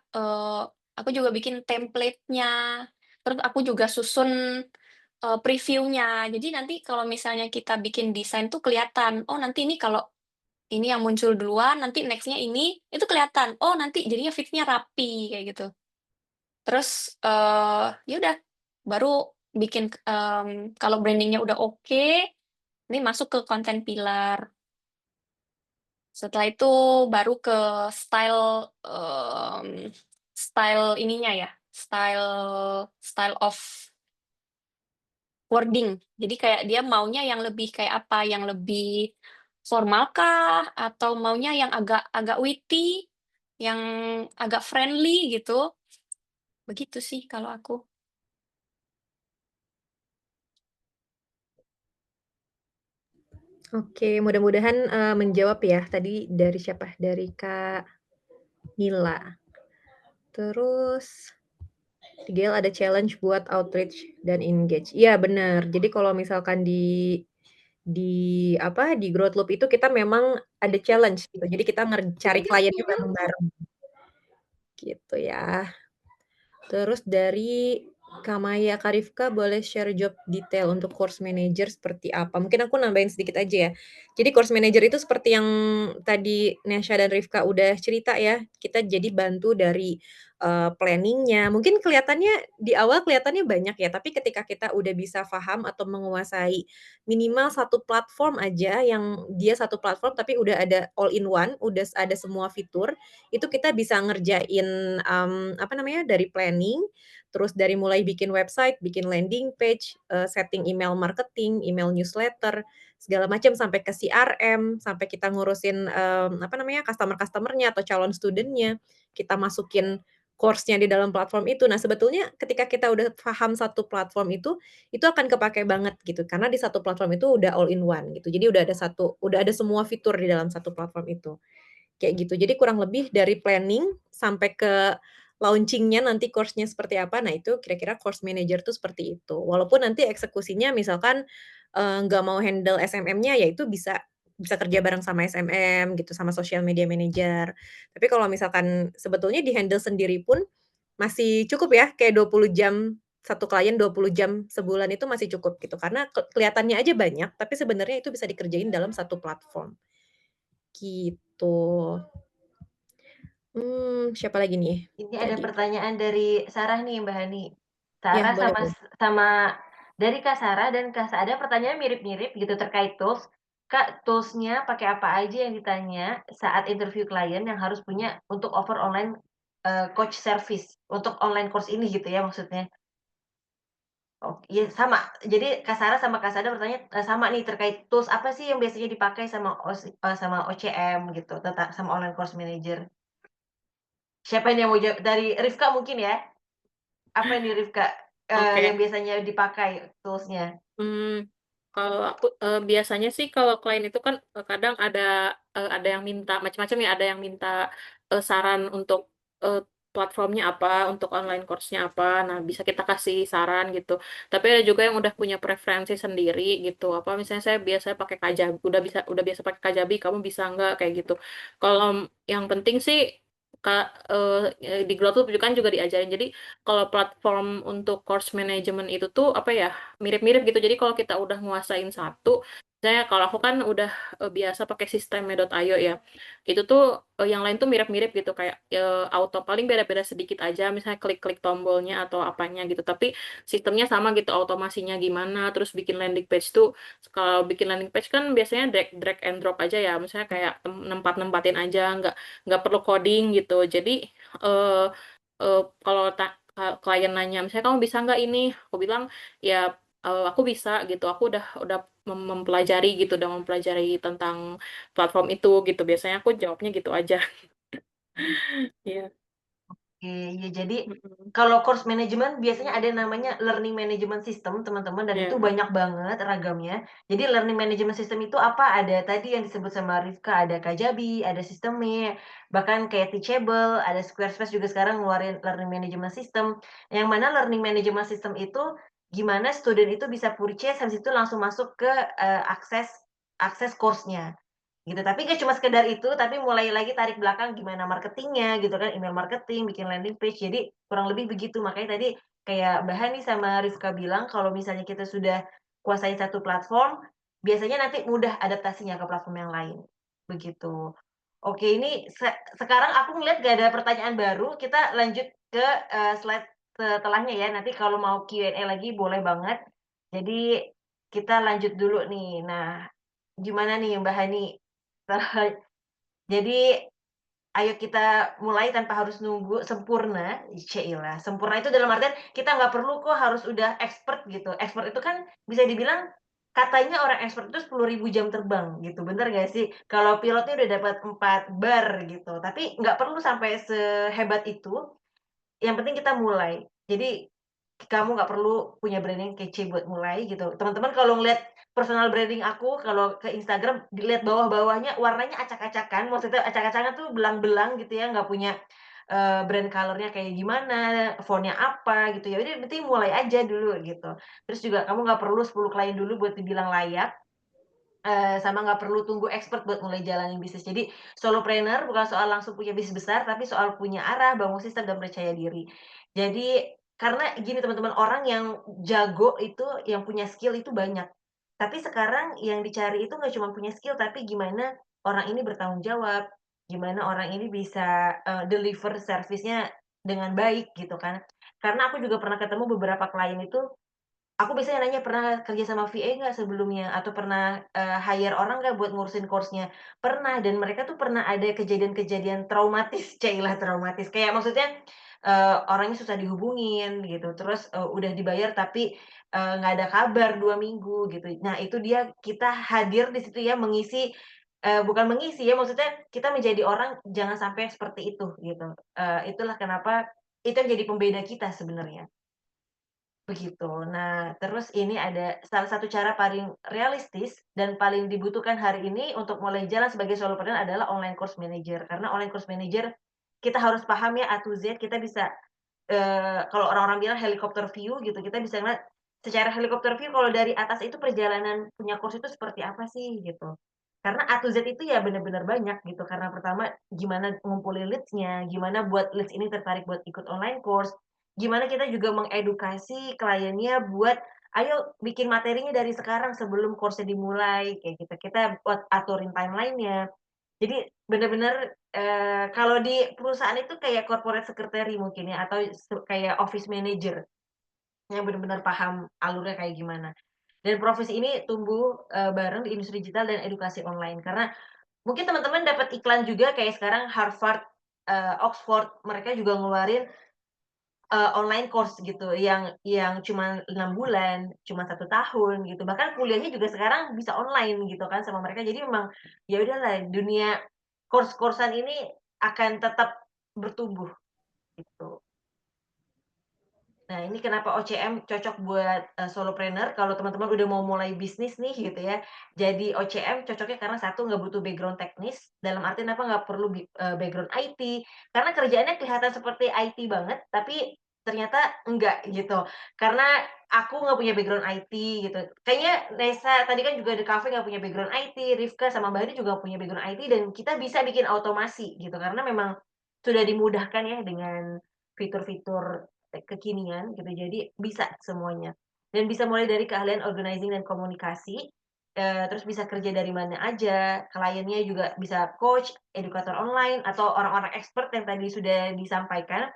aku juga bikin template-nya, terus aku juga susun, preview-nya. Jadi nanti kalau misalnya kita bikin desain tuh kelihatan, oh nanti ini kalau ini yang muncul duluan, nanti next-nya ini, itu kelihatan, oh nanti jadinya fix-nya rapi, kayak gitu. Terus, ya udah, baru bikin, kalau branding-nya udah oke, ini masuk ke content pillar. Setelah itu baru ke style, style ininya ya, style style of wording. Jadi kayak dia maunya yang lebih kayak apa, yang lebih formal kah, atau maunya yang agak agak witty, yang agak friendly gitu. Begitu sih kalau aku. Oke, mudah-mudahan, menjawab ya, tadi dari siapa? Dari Kak Nila. Terus di GL ada challenge buat outreach dan engage. Iya bener, jadi kalau misalkan di Growth Loop itu kita memang ada challenge gitu, jadi kita cari kliennya bareng-bareng, gitu ya. Terus dari Kamaya Karifka boleh share job detail untuk course manager seperti apa? Mungkin aku nambahin sedikit aja ya. Jadi course manager itu seperti yang tadi Nesha dan Rifka udah cerita ya, kita jadi bantu dari, planning-nya. Mungkin kelihatannya di awal kelihatannya banyak ya, tapi ketika kita udah bisa paham atau menguasai minimal satu platform aja yang dia satu platform tapi udah ada all in one, udah ada semua fitur, itu kita bisa ngerjain, apa namanya, dari planning, terus dari mulai bikin website, bikin landing page, setting email marketing, email newsletter, segala macam sampai ke CRM, sampai kita ngurusin, apa namanya, customer-nya atau calon student-nya, kita masukin course-nya di dalam platform itu. Nah, sebetulnya ketika kita udah paham satu platform itu akan kepakai banget gitu, karena di satu platform itu udah all in one gitu. Jadi udah ada semua fitur di dalam satu platform itu. Kayak gitu. Jadi kurang lebih dari planning sampai ke launching-nya nanti course-nya seperti apa, nah itu kira-kira course manager tuh seperti itu. Walaupun nanti eksekusinya misalkan, nggak mau handle SMM-nya, ya itu bisa bisa kerja bareng sama SMM gitu, sama social media manager. Tapi kalau misalkan sebetulnya di-handle sendiri pun masih cukup ya, kayak 20 jam, satu klien 20 jam sebulan itu masih cukup gitu. Karena kelihatannya aja banyak, tapi sebenarnya itu bisa dikerjain dalam satu platform, gitu. Siapa lagi nih Ini ada tadi? pertanyaan dari Sarah nih, Mbak Hani. Ya, Sarah boleh boleh. sama dari Kak Sarah dan Kak Sa ada pertanyaan mirip-mirip gitu terkait tools. Kak, tools-nya pakai apa aja yang ditanya saat interview klien yang harus punya untuk offer online, coach service, untuk online course ini gitu ya maksudnya? Oh, iya sama. Jadi Kak Sarah sama Kak Sada bertanya, sama nih terkait tools apa sih yang biasanya dipakai sama OCM gitu, sama online course manager. Siapa ini yang mau jawab? Dari Rifka mungkin ya? Apa ini Rifka, yang Oke. biasanya dipakai tools-nya? Hmm, kalau aku biasanya sih kalau klien itu kan kadang ada yang minta macam-macam ya, ada yang minta saran untuk platformnya apa, untuk online course-nya apa. Nah, bisa kita kasih saran gitu. Tapi ada juga yang udah punya preferensi sendiri gitu. Apa misalnya saya biasanya pakai Kajabi, udah biasa pakai Kajabi, kamu bisa nggak kayak gitu. Kalau yang penting sih di Growth Loop kan juga diajarin. Jadi kalau platform untuk course management itu tuh apa ya, mirip-mirip gitu. Jadi kalau kita udah nguasain satu, saya kalau aku kan udah biasa pakai sistemnya.io ya. Itu tuh yang lain tuh mirip-mirip gitu kayak auto paling beda-beda sedikit aja misalnya klik-klik tombolnya atau apanya gitu. Tapi sistemnya sama gitu, otomasinya gimana, terus bikin landing page tuh kalau bikin landing page kan biasanya drag drag and drop aja ya. Misalnya kayak nempat-nempatin aja, nggak perlu coding gitu. Jadi eh kalau klien nanya, misalnya kamu bisa nggak ini? Aku bilang ya aku bisa gitu. Aku udah mempelajari gitu, udah mempelajari tentang platform itu gitu. Biasanya aku jawabnya gitu aja. Iya. Oke, ya jadi Mm-mm. kalau course management biasanya ada namanya learning management system teman-teman dan itu Iya. banyak banget ragamnya. Jadi learning management system itu apa? Ada tadi yang disebut sama Rifka, ada Kajabi, ada sistemnya, bahkan kayak Teachable, ada Squarespace juga sekarang ngeluarin learning management system. Yang mana learning management system itu gimana student itu bisa purchase habis itu langsung masuk ke akses akses course-nya. Gitu, tapi nggak cuma sekedar itu, tapi mulai lagi tarik belakang gimana marketingnya gitu kan, email marketing, bikin landing page, jadi kurang lebih begitu. Makanya tadi kayak Mbak Hani sama Rifka bilang kalau misalnya kita sudah kuasai satu platform, biasanya nanti mudah adaptasinya ke platform yang lain, begitu. Oke, ini sekarang aku ngeliat gak ada pertanyaan baru, kita lanjut ke, slide setelahnya ya, nanti kalau mau Q&A lagi boleh banget. Jadi kita lanjut dulu nih. Nah, gimana nih Mbak Hani? Jadi, ayo kita mulai tanpa harus nunggu sempurna, cailah, sempurna itu dalam artian kita nggak perlu kok harus udah expert gitu. Expert itu kan bisa dibilang katanya orang expert itu 10.000 jam terbang gitu, bener nggak sih? Kalau pilotnya udah dapat 4 bar gitu, tapi nggak perlu sampai sehebat itu, yang penting kita mulai. Jadi, kamu nggak perlu punya brand yang kece buat mulai gitu. Teman-teman kalau ngelihat personal branding aku, kalau ke Instagram dilihat bawah-bawahnya warnanya acak-acakan, maksudnya acak-acakan tuh belang-belang gitu ya, nggak punya, brand color-nya kayak gimana, font-nya apa gitu ya, udah yang penting mulai aja dulu gitu. Terus juga kamu nggak perlu 10 klien dulu buat dibilang layak, sama nggak perlu tunggu expert buat mulai jalanin bisnis. Jadi solopreneur bukan soal langsung punya bisnis besar, tapi soal punya arah, bangun sistem, dan percaya diri. Jadi karena gini teman-teman, orang yang jago itu, yang punya skill itu banyak. Tapi sekarang yang dicari itu nggak cuma punya skill, tapi gimana orang ini bertanggung jawab, gimana orang ini bisa, deliver service-nya dengan baik gitu kan. Karena aku juga pernah ketemu beberapa klien itu. Aku biasanya nanya, "Pernah kerja sama VA nggak sebelumnya? Atau pernah, hire orang nggak buat ngurusin course-nya?" Pernah, dan mereka tuh pernah ada kejadian-kejadian traumatis, cailah traumatis, kayak maksudnya, orangnya susah dihubungin gitu, terus, udah dibayar tapi, nggak ada kabar 2 minggu gitu. Nah itu dia, kita hadir di situ ya mengisi, bukan mengisi ya, maksudnya kita menjadi orang jangan sampai seperti itu gitu. Itulah kenapa itu yang jadi pembeda kita sebenarnya. Begitu. Nah, terus ini ada salah satu cara paling realistis dan paling dibutuhkan hari ini untuk mulai jalan sebagai solopreneur adalah online course manager. Karena online course manager kita harus paham ya A to Z, kita bisa, kalau orang-orang bilang helikopter view gitu, kita bisa ngeliat secara helikopter view kalau dari atas itu perjalanan punya course itu seperti apa sih gitu. Karena A to Z itu ya bener-bener banyak gitu, karena pertama gimana ngumpulin leads-nya, gimana buat leads ini tertarik buat ikut online course, gimana kita juga mengedukasi kliennya buat, "Ayo bikin materinya dari sekarang sebelum course-nya dimulai," kayak gitu. Kita buat aturin timeline-nya. Jadi bener-bener, kalau di perusahaan itu kayak corporate secretary mungkin ya, atau kayak office manager yang bener-bener paham alurnya kayak gimana. Dan profesi ini tumbuh, bareng di industri digital dan edukasi online. Karena mungkin teman-teman dapat iklan juga kayak sekarang Harvard, Oxford, mereka juga ngeluarin online course gitu yang cuma 6 bulan, cuma 1 tahun gitu, bahkan kuliahnya juga sekarang bisa online gitu kan sama mereka. Jadi memang, ya udahlah dunia course-course-an ini akan tetap bertumbuh gitu. Nah, ini kenapa OCM cocok buat, solopreneur kalau teman-teman udah mau mulai bisnis nih gitu ya. Jadi OCM cocoknya karena satu nggak butuh background teknis, dalam artian apa, nggak perlu background IT, karena kerjaannya kelihatan seperti IT banget, tapi ternyata enggak gitu. Karena aku nggak punya background IT gitu. Kayaknya Nesa tadi kan juga di cafe nggak punya background IT, Rifka sama Mbak Hadi juga nggak punya background IT, dan kita bisa bikin otomasi gitu, karena memang sudah dimudahkan ya dengan fitur-fitur kekinian gitu, jadi bisa semuanya. Dan bisa mulai dari keahlian organizing dan komunikasi, terus bisa kerja dari mana aja, kliennya juga bisa coach, edukator online, atau orang-orang expert yang tadi sudah disampaikan.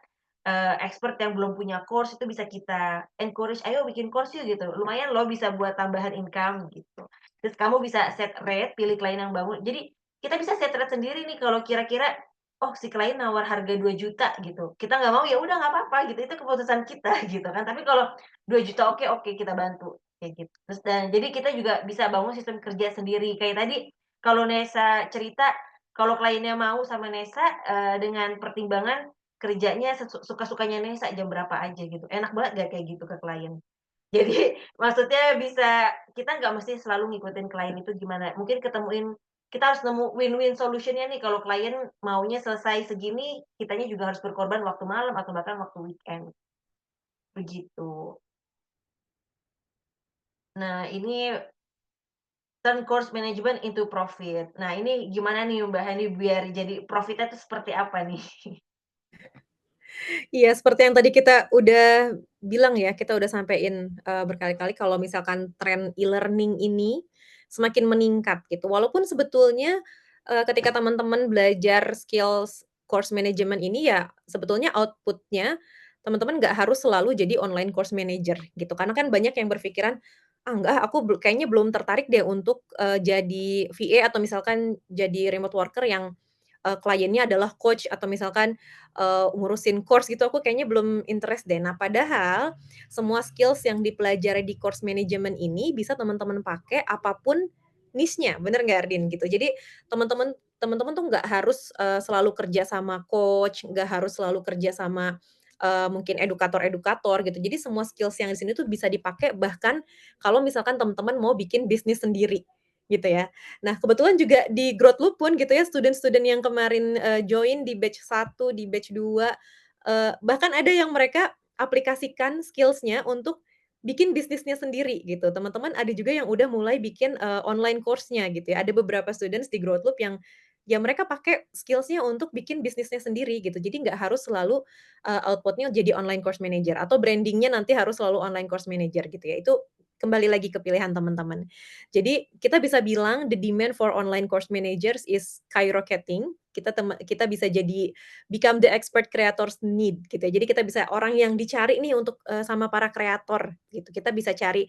Expert yang belum punya course itu bisa kita encourage, "Ayo bikin course yuk," gitu, "lumayan loh bisa buat tambahan income," gitu. Terus kamu bisa set rate, pilih klien yang bangun. Jadi kita bisa set rate sendiri nih kalau kira-kira, oh si klien nawar harga 2 juta gitu, kita nggak mau, ya udah nggak apa-apa gitu, itu keputusan kita gitu kan. Tapi kalau 2 juta oke oke kita bantu, kayak gitu. Terus dan jadi kita juga bisa bangun sistem kerja sendiri. Kayak tadi kalau Nesa cerita, kalau kliennya mau sama Nesa, dengan pertimbangan kerjanya suka-sukanya Nesa jam berapa aja gitu. Enak banget nggak kayak gitu ke klien? Jadi maksudnya bisa, kita nggak mesti selalu ngikutin klien itu gimana, mungkin kita harus nemu win-win solution-nya nih, kalau klien maunya selesai segini, kitanya juga harus berkorban waktu malam atau bahkan waktu weekend, begitu. Nah ini turn course management into profit. Nah ini gimana nih Mbak Hani biar jadi profitnya tuh seperti apa nih? Iya, seperti yang tadi kita udah bilang ya, kita udah sampein, berkali-kali kalau misalkan tren e-learning ini semakin meningkat gitu. Walaupun sebetulnya, ketika teman-teman belajar skills course management ini ya sebetulnya output-nya teman-teman nggak harus selalu jadi online course manager gitu. Karena kan banyak yang berpikiran, "Ah, enggak, aku kayaknya belum tertarik deh untuk, jadi VA atau misalkan jadi remote worker yang kliennya adalah coach atau misalkan, ngurusin course gitu, aku kayaknya belum interest deh. Nah, padahal semua skills yang dipelajari di course management ini bisa teman-teman pakai apapun niche-nya, bener nggak Ardin gitu. Jadi teman-teman tuh nggak harus, selalu kerja sama coach, nggak harus selalu kerja sama, mungkin edukator-edukator gitu. Jadi semua skills yang di sini tuh bisa dipakai bahkan kalau misalkan teman-teman mau bikin bisnis sendiri, gitu ya. Nah, kebetulan juga di Growth Loop pun gitu ya, student-student yang kemarin, join di batch 1, di batch 2, bahkan ada yang mereka aplikasikan skills-nya untuk bikin bisnisnya sendiri gitu. Teman-teman ada juga yang udah mulai bikin, online course-nya gitu ya. Ada beberapa students di Growth Loop yang ya mereka pakai skills-nya untuk bikin bisnisnya sendiri gitu. Jadi nggak harus selalu, output-nya jadi online course manager atau branding-nya nanti harus selalu online course manager gitu ya. Itu kembali lagi ke pilihan teman-teman. Jadi kita bisa bilang the demand for online course managers is skyrocketing. Kita bisa jadi become the expert creators need gitu ya. Jadi kita bisa orang yang dicari nih untuk, sama para kreator gitu. Kita bisa cari,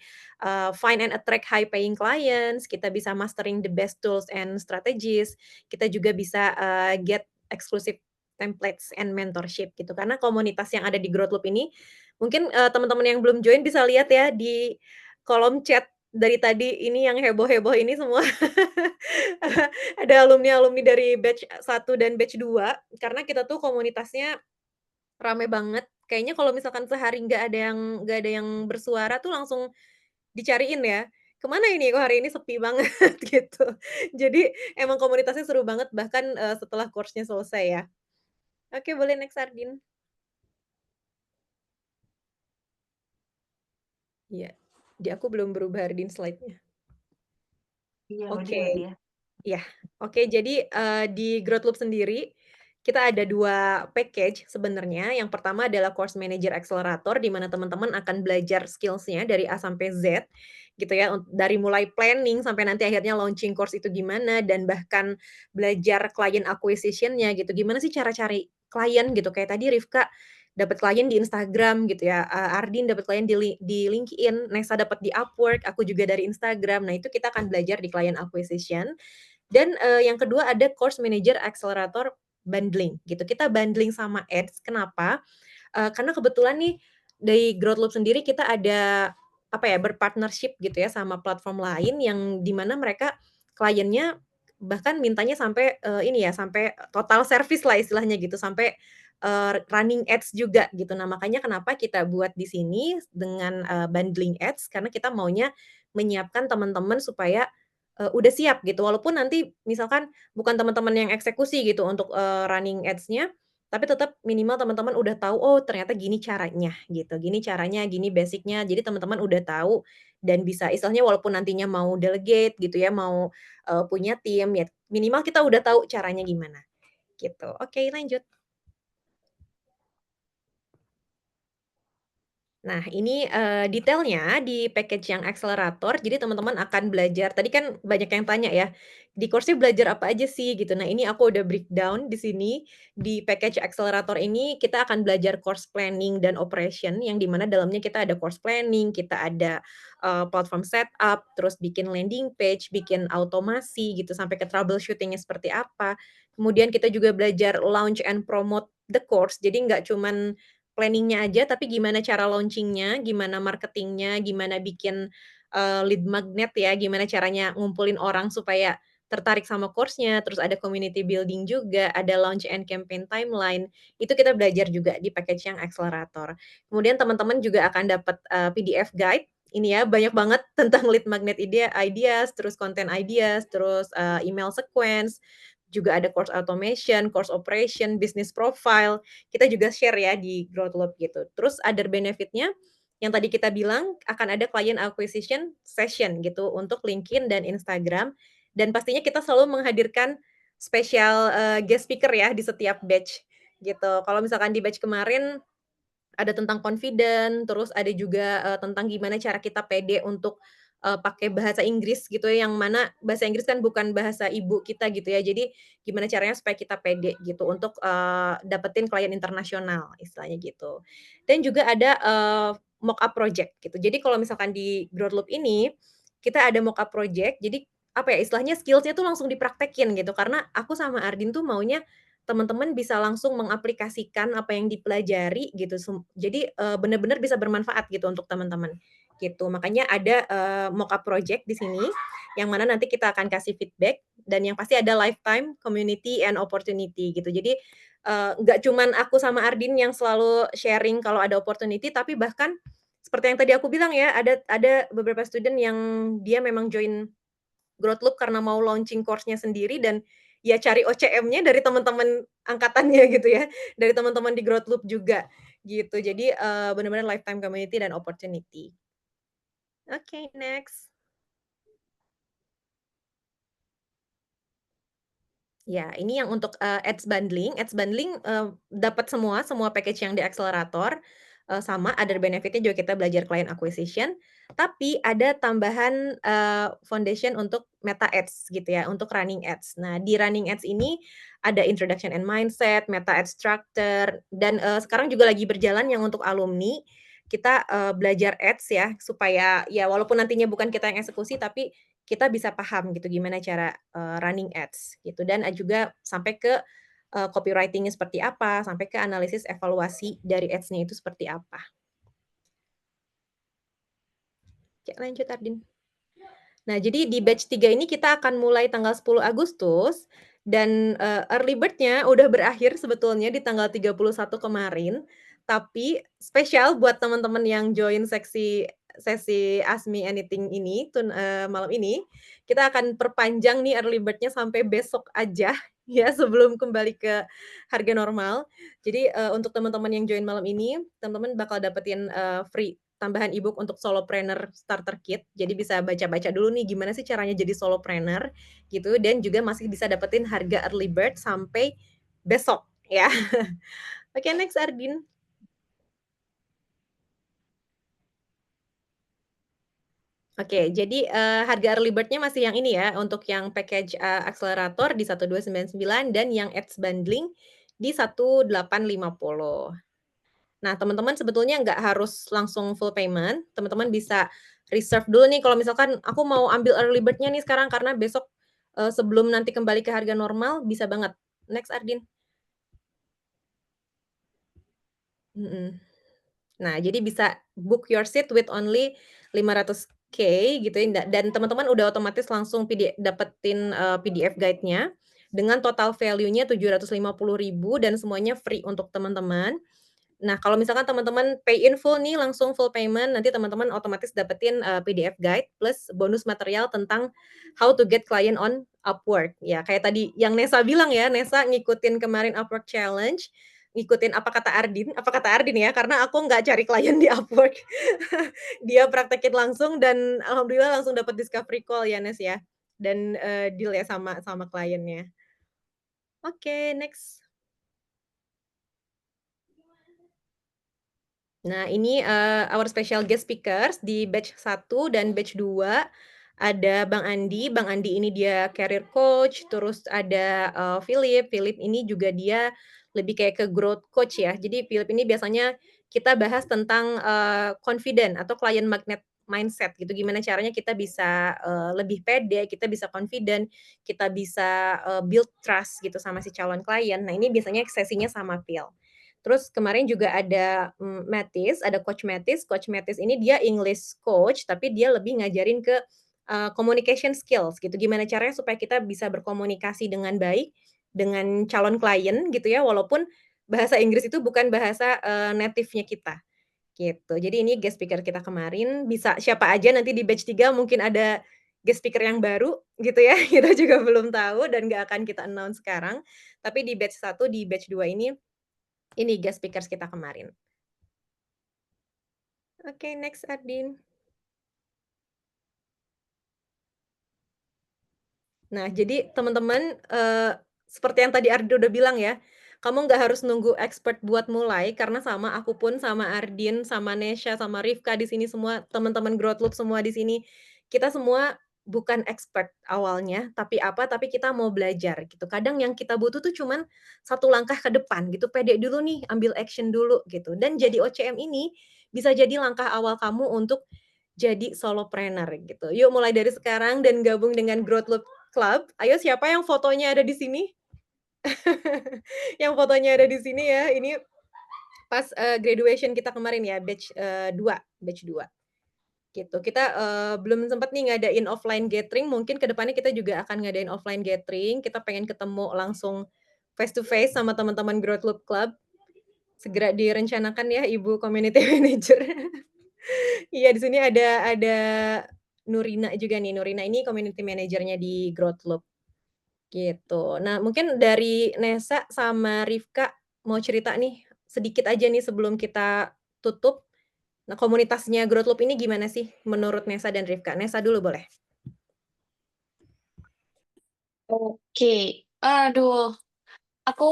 find and attract high paying clients, kita bisa mastering the best tools and strategies, kita juga bisa, get exclusive templates and mentorship gitu. Karena komunitas yang ada di Growth Loop ini mungkin, teman-teman yang belum join bisa lihat ya di kolom chat dari tadi ini yang heboh-heboh ini semua ada alumni-alumni dari batch 1 dan batch 2 karena kita tuh komunitasnya rame banget. Kayaknya kalau misalkan sehari nggak ada yang bersuara tuh langsung dicariin ya, "Kemana ini kok hari ini sepi banget?" Gitu. Jadi emang komunitasnya seru banget bahkan, setelah course-nya selesai ya. Oke boleh next Ardin. Iya, di aku belum berubah Ardin slide-nya. Iya, udah ya Oke. dia. Iya, oke jadi, di Growth Loop sendiri, kita ada 2 package sebenarnya. Yang pertama adalah Course Manager Accelerator, di mana teman-teman akan belajar skills-nya dari A sampai Z, gitu ya, dari mulai planning sampai nanti akhirnya launching course itu gimana, dan bahkan belajar client acquisition-nya gitu. Gimana sih cara cari klien gitu, kayak tadi Rifka dapat klien di Instagram gitu ya, Ardin dapat klien di LinkedIn, Nessa dapat di Upwork, aku juga dari Instagram. Nah, itu kita akan belajar di client acquisition. Dan, yang kedua ada Course Manager Accelerator bundling gitu. Kita bundling sama ads, kenapa? Karena kebetulan nih dari Growth Loop sendiri kita ada, apa ya, berpartnership gitu ya sama platform lain yang di mana mereka kliennya bahkan mintanya sampai, ini ya, sampai total service lah istilahnya gitu, sampai, running ads juga gitu. Nah, makanya kenapa kita buat di sini dengan, bundling ads, karena kita maunya menyiapkan teman-teman supaya, udah siap gitu. Walaupun nanti misalkan bukan teman-teman yang eksekusi gitu untuk, running ads-nya, tapi tetap minimal teman-teman udah tahu, "Oh ternyata gini caranya, gini basic-nya." Jadi teman-teman udah tahu dan bisa istilahnya walaupun nantinya mau delegate gitu ya, mau, punya tim, ya minimal kita udah tahu caranya gimana, gitu. Oke lanjut. Nah, ini, detailnya di package yang akselerator, jadi teman-teman akan belajar tadi kan banyak yang tanya ya, di course-nya belajar apa aja sih gitu. Nah, ini aku udah breakdown di sini, di package akselerator ini kita akan belajar course planning dan operation, yang di mana dalamnya kita ada course planning, kita ada, platform setup, terus bikin landing page, bikin automasi gitu, sampai ke troubleshooting-nya seperti apa. Kemudian kita juga belajar launch and promote the course, jadi nggak cuman planning-nya aja, tapi gimana cara launching-nya, gimana marketing-nya, gimana bikin, lead magnet ya, gimana caranya ngumpulin orang supaya tertarik sama course-nya, terus ada community building juga, ada launch and campaign timeline, itu kita belajar juga di package yang akselerator. Kemudian teman-teman juga akan dapat, PDF guide, ini ya, banyak banget tentang lead magnet ideas, terus content ideas, terus, email sequence, juga ada course automation, course operation, business profile, kita juga share ya di Growth Loop gitu. Terus other benefit-nya, yang tadi kita bilang akan ada client acquisition session gitu untuk LinkedIn dan Instagram, dan pastinya kita selalu menghadirkan spesial, guest speaker ya di setiap batch gitu. Kalau misalkan di batch kemarin ada tentang confident, terus ada juga, tentang gimana cara kita pede untuk, pakai bahasa Inggris gitu ya, yang mana bahasa Inggris kan bukan bahasa ibu kita gitu ya. Jadi gimana caranya supaya kita pede gitu untuk, dapetin klien internasional, istilahnya gitu. Dan juga ada, mock up project gitu. Jadi kalau misalkan di Growth Loop ini, kita ada mock up project, jadi apa ya, istilahnya skills-nya tuh langsung dipraktekin gitu, karena aku sama Ardin tuh maunya teman-teman bisa langsung mengaplikasikan apa yang dipelajari gitu, jadi, bener-bener bisa bermanfaat gitu untuk teman-teman, gitu. Makanya ada, mock-up project di sini, yang mana nanti kita akan kasih feedback, dan yang pasti ada lifetime, community, and opportunity gitu. Jadi, nggak cuman aku sama Ardin yang selalu sharing kalau ada opportunity, tapi bahkan seperti yang tadi aku bilang ya, ada beberapa student yang dia memang join Growth Loop karena mau launching course-nya sendiri dan ya cari OCM-nya dari teman-teman angkatannya gitu ya, dari teman-teman di Growth Loop juga, gitu. Jadi, bener-bener lifetime community dan opportunity. Oke, next. Ya, ini yang untuk, ads bundling. Ads bundling, dapat semua package yang di akselerator, sama other benefit-nya juga kita belajar client acquisition, tapi ada tambahan, foundation untuk Meta Ads gitu ya, untuk running ads. Nah, di running ads ini ada introduction and mindset, Meta Ads structure, dan, sekarang juga lagi berjalan yang untuk alumni, kita, belajar ads ya, supaya ya walaupun nantinya bukan kita yang eksekusi, tapi kita bisa paham gitu gimana cara, running ads gitu dan, juga sampai ke, copywriting-nya seperti apa, sampai ke analisis evaluasi dari ads-nya itu seperti apa. Oke, lanjut Ardin. Nah, jadi di batch 3 ini kita akan mulai tanggal 10 Agustus dan, early bird-nya udah berakhir sebetulnya di tanggal 31 kemarin, tapi spesial buat teman-teman yang join sesi Ask Me Anything ini malam ini, kita akan perpanjang nih early bird-nya sampai besok aja ya, sebelum kembali ke harga normal. Jadi, untuk teman-teman yang join malam ini, teman-teman bakal dapetin, free tambahan e-book untuk solopreneur starter kit. Jadi bisa baca-baca dulu nih gimana sih caranya jadi solopreneur gitu dan juga masih bisa dapetin harga early bird sampai besok ya. Oke, next Ardin. Oke, jadi, harga early bird-nya masih yang ini ya, untuk yang package, akselerator di 1.299 dan yang ads bundling di 1.850. Nah, teman-teman sebetulnya nggak harus langsung full payment, teman-teman bisa reserve dulu nih kalau misalkan aku mau ambil early bird-nya nih sekarang karena besok, sebelum nanti kembali ke harga normal bisa banget. Next Ardin. Mhm. Nah, jadi bisa book your seat with only 500K gitu ya, dan teman-teman udah otomatis langsung dapetin, PDF guide-nya dengan total value-nya 750.000 dan semuanya free untuk teman-teman. Nah, kalau misalkan teman-teman pay in full nih, langsung full payment, nanti teman-teman otomatis dapetin, PDF guide plus bonus material tentang how to get client on Upwork. Ya, kayak tadi yang Nesa bilang ya, Nesa ngikutin kemarin Upwork Challenge, ngikutin apa kata Ardin ya, karena aku nggak cari klien di Upwork. Dia praktekin langsung dan alhamdulillah langsung dapat discovery call ya, Nes, ya, dan, deal ya sama kliennya. Oke, next. Nah, ini, our special guest speakers di batch 1 dan batch 2 ada Bang Andi. Bang Andi ini dia career coach, terus ada, Philip ini juga dia lebih kayak ke growth coach ya. Jadi Philip ini biasanya kita bahas tentang, confident atau client magnet mindset gitu, gimana caranya kita bisa, lebih pede, kita bisa confident, kita bisa, build trust gitu sama si calon klien. Nah, ini biasanya sesinya sama Phil. Terus kemarin juga ada, Mathis, ada Coach Mathis. Coach Mathis ini dia English coach, tapi dia lebih ngajarin ke, communication skills gitu, gimana caranya supaya kita bisa berkomunikasi dengan baik dengan calon klien gitu ya, walaupun bahasa Inggris itu bukan bahasa, native-nya kita, gitu. Jadi ini guest speaker kita kemarin, bisa siapa aja nanti di batch 3 mungkin ada guest speaker yang baru gitu ya, kita juga belum tahu dan nggak akan kita announce sekarang. Tapi di batch 1, di batch 2 ini guest speakers kita kemarin. Oke, next Ardin. Nah, jadi teman-teman, seperti yang tadi Ardin udah bilang ya, kamu nggak harus nunggu expert buat mulai, karena sama aku pun, sama Ardin, sama Nesha, sama Rifka di sini semua, teman-teman Growth Loop semua di sini, kita semua bukan expert awalnya, tapi apa, tapi kita mau belajar gitu. Kadang yang kita butuh tuh cuman satu langkah ke depan gitu, pede dulu nih, ambil action dulu gitu. Dan jadi OCM ini bisa jadi langkah awal kamu untuk jadi solopreneur gitu. Yuk mulai dari sekarang dan gabung dengan Growth Loop Club. Ayo siapa yang fotonya ada di sini? Yang fotonya ada di sini ya, ini pas, graduation kita kemarin ya, batch 2 gitu. Kita, belum sempet nih ngadain offline gathering, mungkin ke depannya kita juga akan ngadain offline gathering, kita pengen ketemu langsung face to face sama teman-teman Growth Loop Club. Segera direncanakan ya Ibu community manager. Iya, di sini ada Nurina juga nih, Nurina ini community manager-nya di Growth Loop, gitu. Nah, mungkin dari Nesa sama Rifka mau cerita nih, sedikit aja nih sebelum kita tutup. Nah, komunitasnya Growth Loop ini gimana sih menurut Nesa dan Rifka? Nesa dulu boleh. Oke. Aduh, aku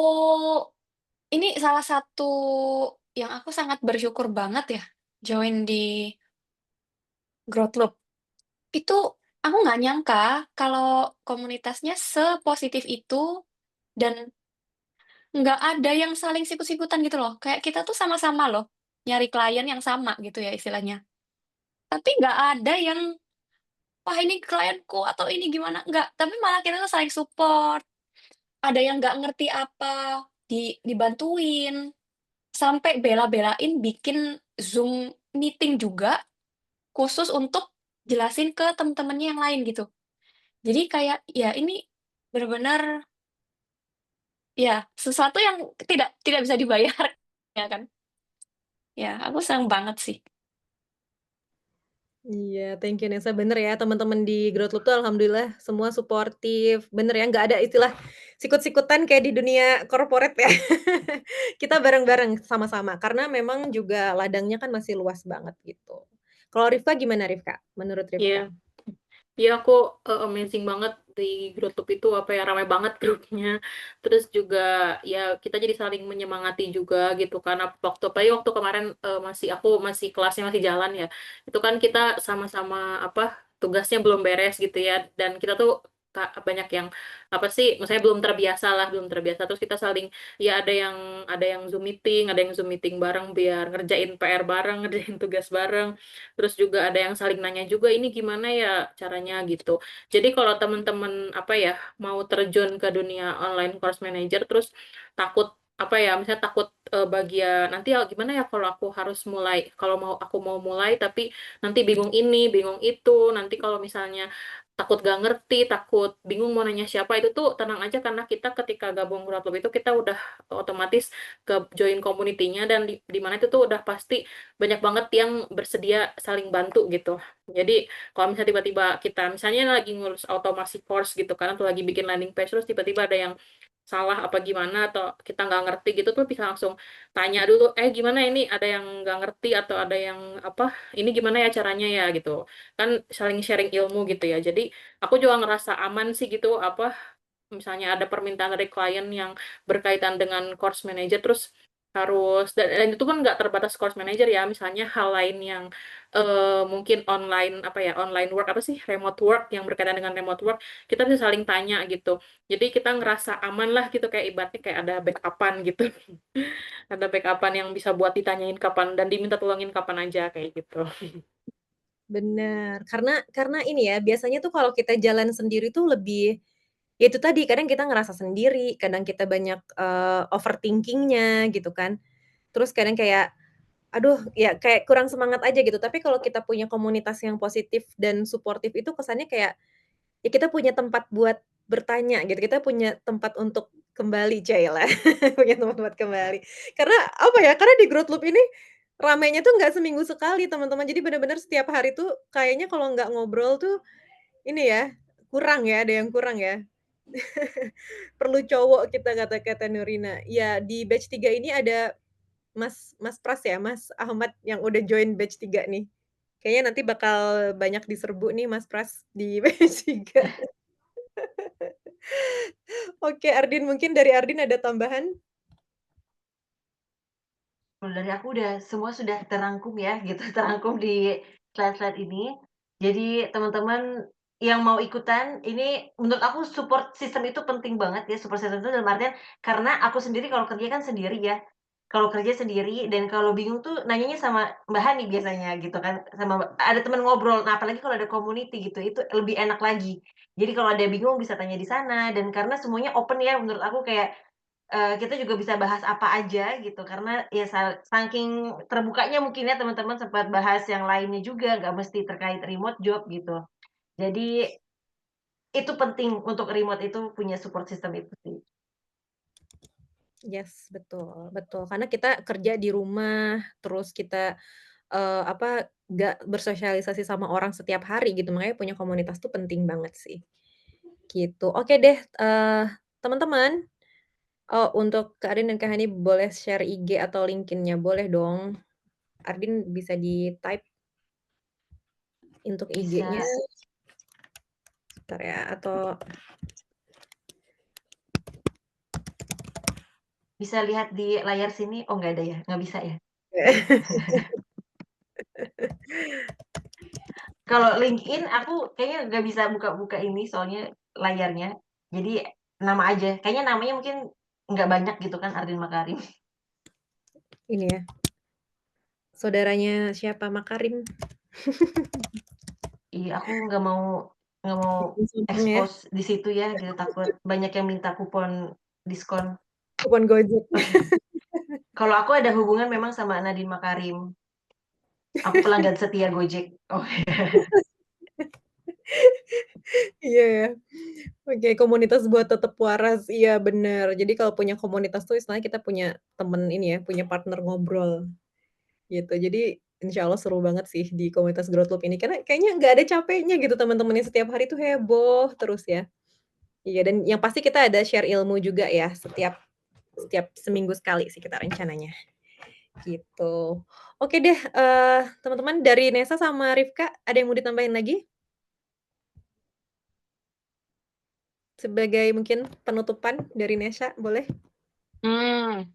ini salah satu yang aku sangat bersyukur banget ya, join di Growth Loop. Itu aku nggak nyangka kalau komunitasnya sepositif itu dan nggak ada yang saling sikut-sikutan gitu loh. Kayak kita tuh sama-sama loh nyari klien yang sama gitu ya istilahnya. Tapi nggak ada yang, wah ini klienku atau ini gimana, nggak. Tapi malah kita tuh saling support. Ada yang nggak ngerti apa, dibantuin. Sampai bela-belain bikin Zoom meeting juga khusus untuk jelasin ke temen-temennya yang lain gitu. Jadi kayak ya ini benar-benar ya sesuatu yang tidak tidak bisa dibayar ya kan. Ya aku senang banget sih. Iya, thank you Nesa, bener ya teman-teman di Growth Loop tuh alhamdulillah semua suportif, bener ya, nggak ada istilah sikut-sikutan kayak di dunia corporate ya. Kita bareng-bareng sama-sama, karena memang juga ladangnya kan masih luas banget gitu. Kalau Rifka gimana Rifka? Menurut Rifka? Iya. Iya, aku amazing banget di grup itu, apa ya, ramai banget grupnya. Terus juga ya kita jadi saling menyemangati juga gitu kan. Apalagi waktu kemarin aku masih kelasnya masih jalan ya. Itu kan kita sama-sama apa tugasnya belum beres gitu ya. Dan kita tuh banyak yang apa sih, maksudnya belum terbiasa. Terus kita saling ya ada yang Zoom meeting bareng biar ngerjain PR bareng, ngerjain tugas bareng. Terus juga ada yang saling nanya juga ini gimana ya caranya gitu. Jadi kalau teman-teman apa ya mau terjun ke dunia online course manager terus takut apa ya misalnya takut bagian nanti ya gimana ya kalau aku mau mulai tapi nanti bingung ini bingung itu nanti kalau misalnya takut gak ngerti takut bingung mau nanya siapa itu tuh tenang aja karena kita ketika gabung Growth Club itu kita udah otomatis ke join community-nya dan di mana itu tuh udah pasti banyak banget yang bersedia saling bantu gitu. Jadi kalau misalnya tiba-tiba kita misalnya lagi ngurus automasi course gitu kan atau lagi bikin landing page terus tiba-tiba ada yang salah apa gimana atau kita nggak ngerti gitu tuh bisa langsung tanya dulu gimana ini ada yang nggak ngerti atau ada yang apa ini gimana ya caranya ya gitu kan saling sharing ilmu gitu ya jadi aku juga ngerasa aman sih gitu apa misalnya ada permintaan dari klien yang berkaitan dengan course manager terus harus dan itu pun nggak terbatas course manager ya misalnya hal lain yang mungkin online apa ya online work apa sih remote work yang berkaitan dengan remote work kita bisa saling tanya gitu jadi kita ngerasa aman lah gitu kayak ibaratnya kayak ada backupan gitu ada backupan yang bisa buat ditanyain kapan dan diminta tolongin kapan aja kayak gitu. Bener, karena ini ya, biasanya tuh kalau kita jalan sendiri tuh lebih ya itu tadi, kadang kita ngerasa sendiri, kadang kita banyak, overthinking-nya gitu kan. Terus kadang kayak, aduh, ya kayak kurang semangat aja gitu. Tapi kalau kita punya komunitas yang positif dan suportif itu kesannya kayak, ya kita punya tempat buat bertanya gitu, kita punya tempat untuk kembali, cailah, punya tempat buat kembali. Karena apa ya, karena di Growth Loop ini ramenya tuh nggak seminggu sekali teman-teman, jadi bener-bener setiap hari tuh kayaknya kalau nggak ngobrol tuh ini ya, kurang ya, ada yang kurang ya. Perlu cowok kita kata Nurina. Ya di batch 3 ini ada Mas Mas Pras ya, Mas Ahmad yang udah join batch 3 nih. Kayaknya nanti bakal banyak diserbu nih Mas Pras di batch 3. Oke Ardin, mungkin dari Ardin ada tambahan? Kalau dari aku semua sudah terangkum ya gitu, terangkum di slide-slide ini. Jadi teman-teman yang mau ikutan, ini menurut aku support system itu penting banget ya, support system itu dalam artian karena aku sendiri kalau kerja kan sendiri ya. kalau kerja sendiri dan kalau bingung tuh nanyanya sama Mbak Hani biasanya gitu kan, ada teman ngobrol. Nah, apalagi kalau ada community gitu, itu lebih enak lagi. Jadi kalau ada bingung bisa tanya di sana dan karena semuanya open ya menurut aku kayak, kita juga bisa bahas apa aja gitu karena ya saking terbukanya mungkin ya teman-teman sempat bahas yang lainnya juga, nggak mesti terkait remote job gitu. Jadi itu penting untuk remote itu punya support system itu sih. Yes, betul betul. Karena kita kerja di rumah, terus kita, nggak bersosialisasi sama orang setiap hari gitu, makanya punya komunitas tuh penting banget sih, gitu. Oke deh, teman-teman, untuk Kak Arin dan Kak Hani boleh share IG atau LinkedIn-nya, boleh dong. Ardin bisa di-type untuk IG-nya, Bisa sebentar ya, atau bisa lihat di layar sini, oh nggak ada ya? Nggak bisa ya? Kalau LinkedIn aku kayaknya nggak bisa buka-buka ini soalnya layarnya. Jadi nama aja, kayaknya namanya mungkin nggak banyak gitu kan, Ardin Makarim. ini ya, saudaranya siapa, Makarim. Iya, aku nggak mau Bikin sombong ya, expose di situ ya gitu, takut banyak yang minta kupon diskon. kupon Gojek. Kalau aku ada hubungan memang sama Nadine Makarim. Aku pelanggan setia Gojek. Oh, Iya ya. Oke, komunitas buat tetap waras, iya bener. Jadi kalau punya komunitas tuh istilahnya kita punya temen ini ya, punya partner ngobrol, gitu. Jadi insya Allah seru banget sih di komunitas Growth Loop ini, karena kayaknya nggak ada capeknya gitu teman-temannya setiap hari tuh heboh terus ya. Iya, dan yang pasti kita ada share ilmu juga ya, setiap setiap seminggu sekali sih kita rencananya, gitu. Oke deh, teman-teman dari Nesa sama Rifka, ada yang mau ditambahin lagi? Sebagai mungkin penutupan dari Nesha, boleh?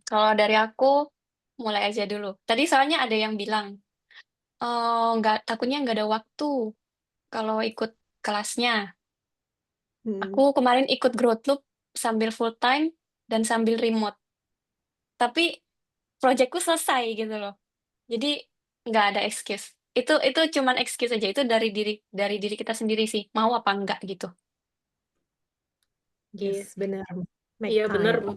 Kalau dari aku, mulai aja dulu. Tadi soalnya ada yang bilang, takutnya nggak ada waktu kalau ikut kelasnya. Mhm. Aku kemarin ikut Growth Loop sambil full time dan sambil remote, tapi projekku selesai gitu loh. Jadi nggak ada excuse. Itu cuman excuse aja, itu dari diri kita sendiri sih, mau apa enggak gitu. Iya, Yes, benar. Make iya bener, time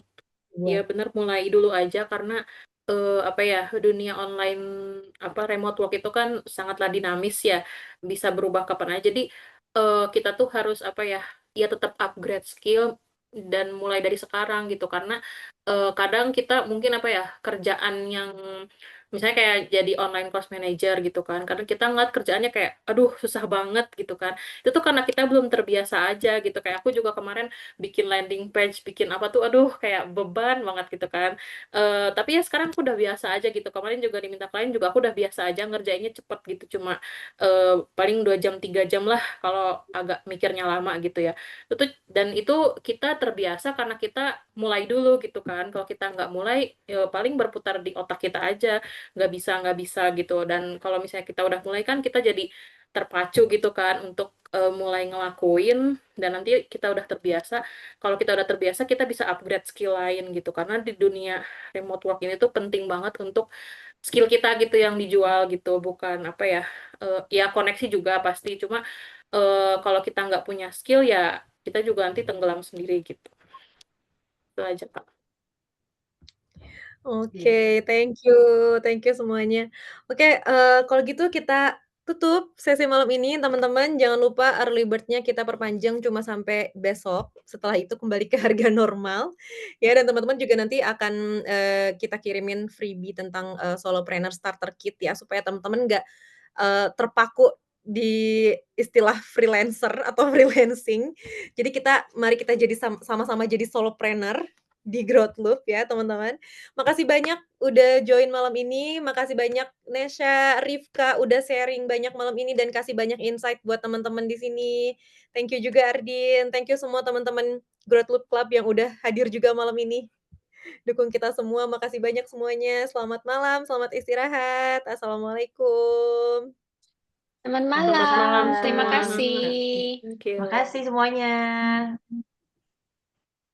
iya buat bener mulai dulu aja karena apa ya, dunia online apa remote work itu kan sangatlah dinamis ya, bisa berubah kapan aja. Jadi kita tuh harus apa ya, ya tetap upgrade skill dan mulai dari sekarang gitu karena kadang kita mungkin apa ya, kerjaan yang misalnya kayak jadi online course manager gitu kan, kadang kita ngeliat kerjaannya kayak aduh susah banget gitu kan. Itu tuh karena kita belum terbiasa aja gitu. Kayak aku juga kemarin bikin landing page, bikin apa tuh, aduh kayak beban banget gitu kan. Tapi ya sekarang aku udah biasa aja gitu. Kemarin juga diminta klien juga aku udah biasa aja ngerjainnya cepet gitu. Cuma paling 2 jam 3 jam lah kalau agak mikirnya lama gitu ya. Dan itu kita terbiasa karena kita mulai dulu gitu kan. Kalau kita nggak mulai, ya paling berputar di otak kita aja, nggak bisa gitu. Dan kalau misalnya kita udah mulai kan kita jadi terpacu gitu kan untuk mulai ngelakuin, dan nanti kita udah terbiasa. Kalau kita udah terbiasa kita bisa upgrade skill lain gitu karena di dunia remote work ini tuh penting banget untuk skill kita gitu yang dijual gitu, bukan apa ya, ya koneksi juga pasti, cuma kalau kita nggak punya skill ya kita juga nanti tenggelam sendiri gitu. Itu aja Kak. iya. Oke, thank you semuanya. Oke, kalau gitu kita tutup sesi malam ini, teman-teman. Jangan lupa early bird-nya kita perpanjang cuma sampai besok, setelah itu kembali ke harga normal, ya. Dan teman-teman juga nanti akan, kita kirimin freebie tentang, Solopreneur Starter Kit ya, supaya teman-teman nggak, terpaku di istilah freelancer atau freelancing. Jadi mari kita jadi sama-sama jadi solopreneur di Growth Loop ya, teman-teman. Makasih banyak udah join malam ini, makasih banyak Nesha, Rifka udah sharing banyak malam ini dan kasih banyak insight buat teman-teman di sini. Thank you juga Ardin, thank you semua teman-teman Growth Loop Club yang udah hadir juga malam ini. Dukung kita semua, makasih banyak semuanya. Selamat malam, selamat istirahat. Assalamualaikum. Selamat Selamat malam malam, terima semua. Waalaikumsalam. kasih. Thank you. Makasih semuanya.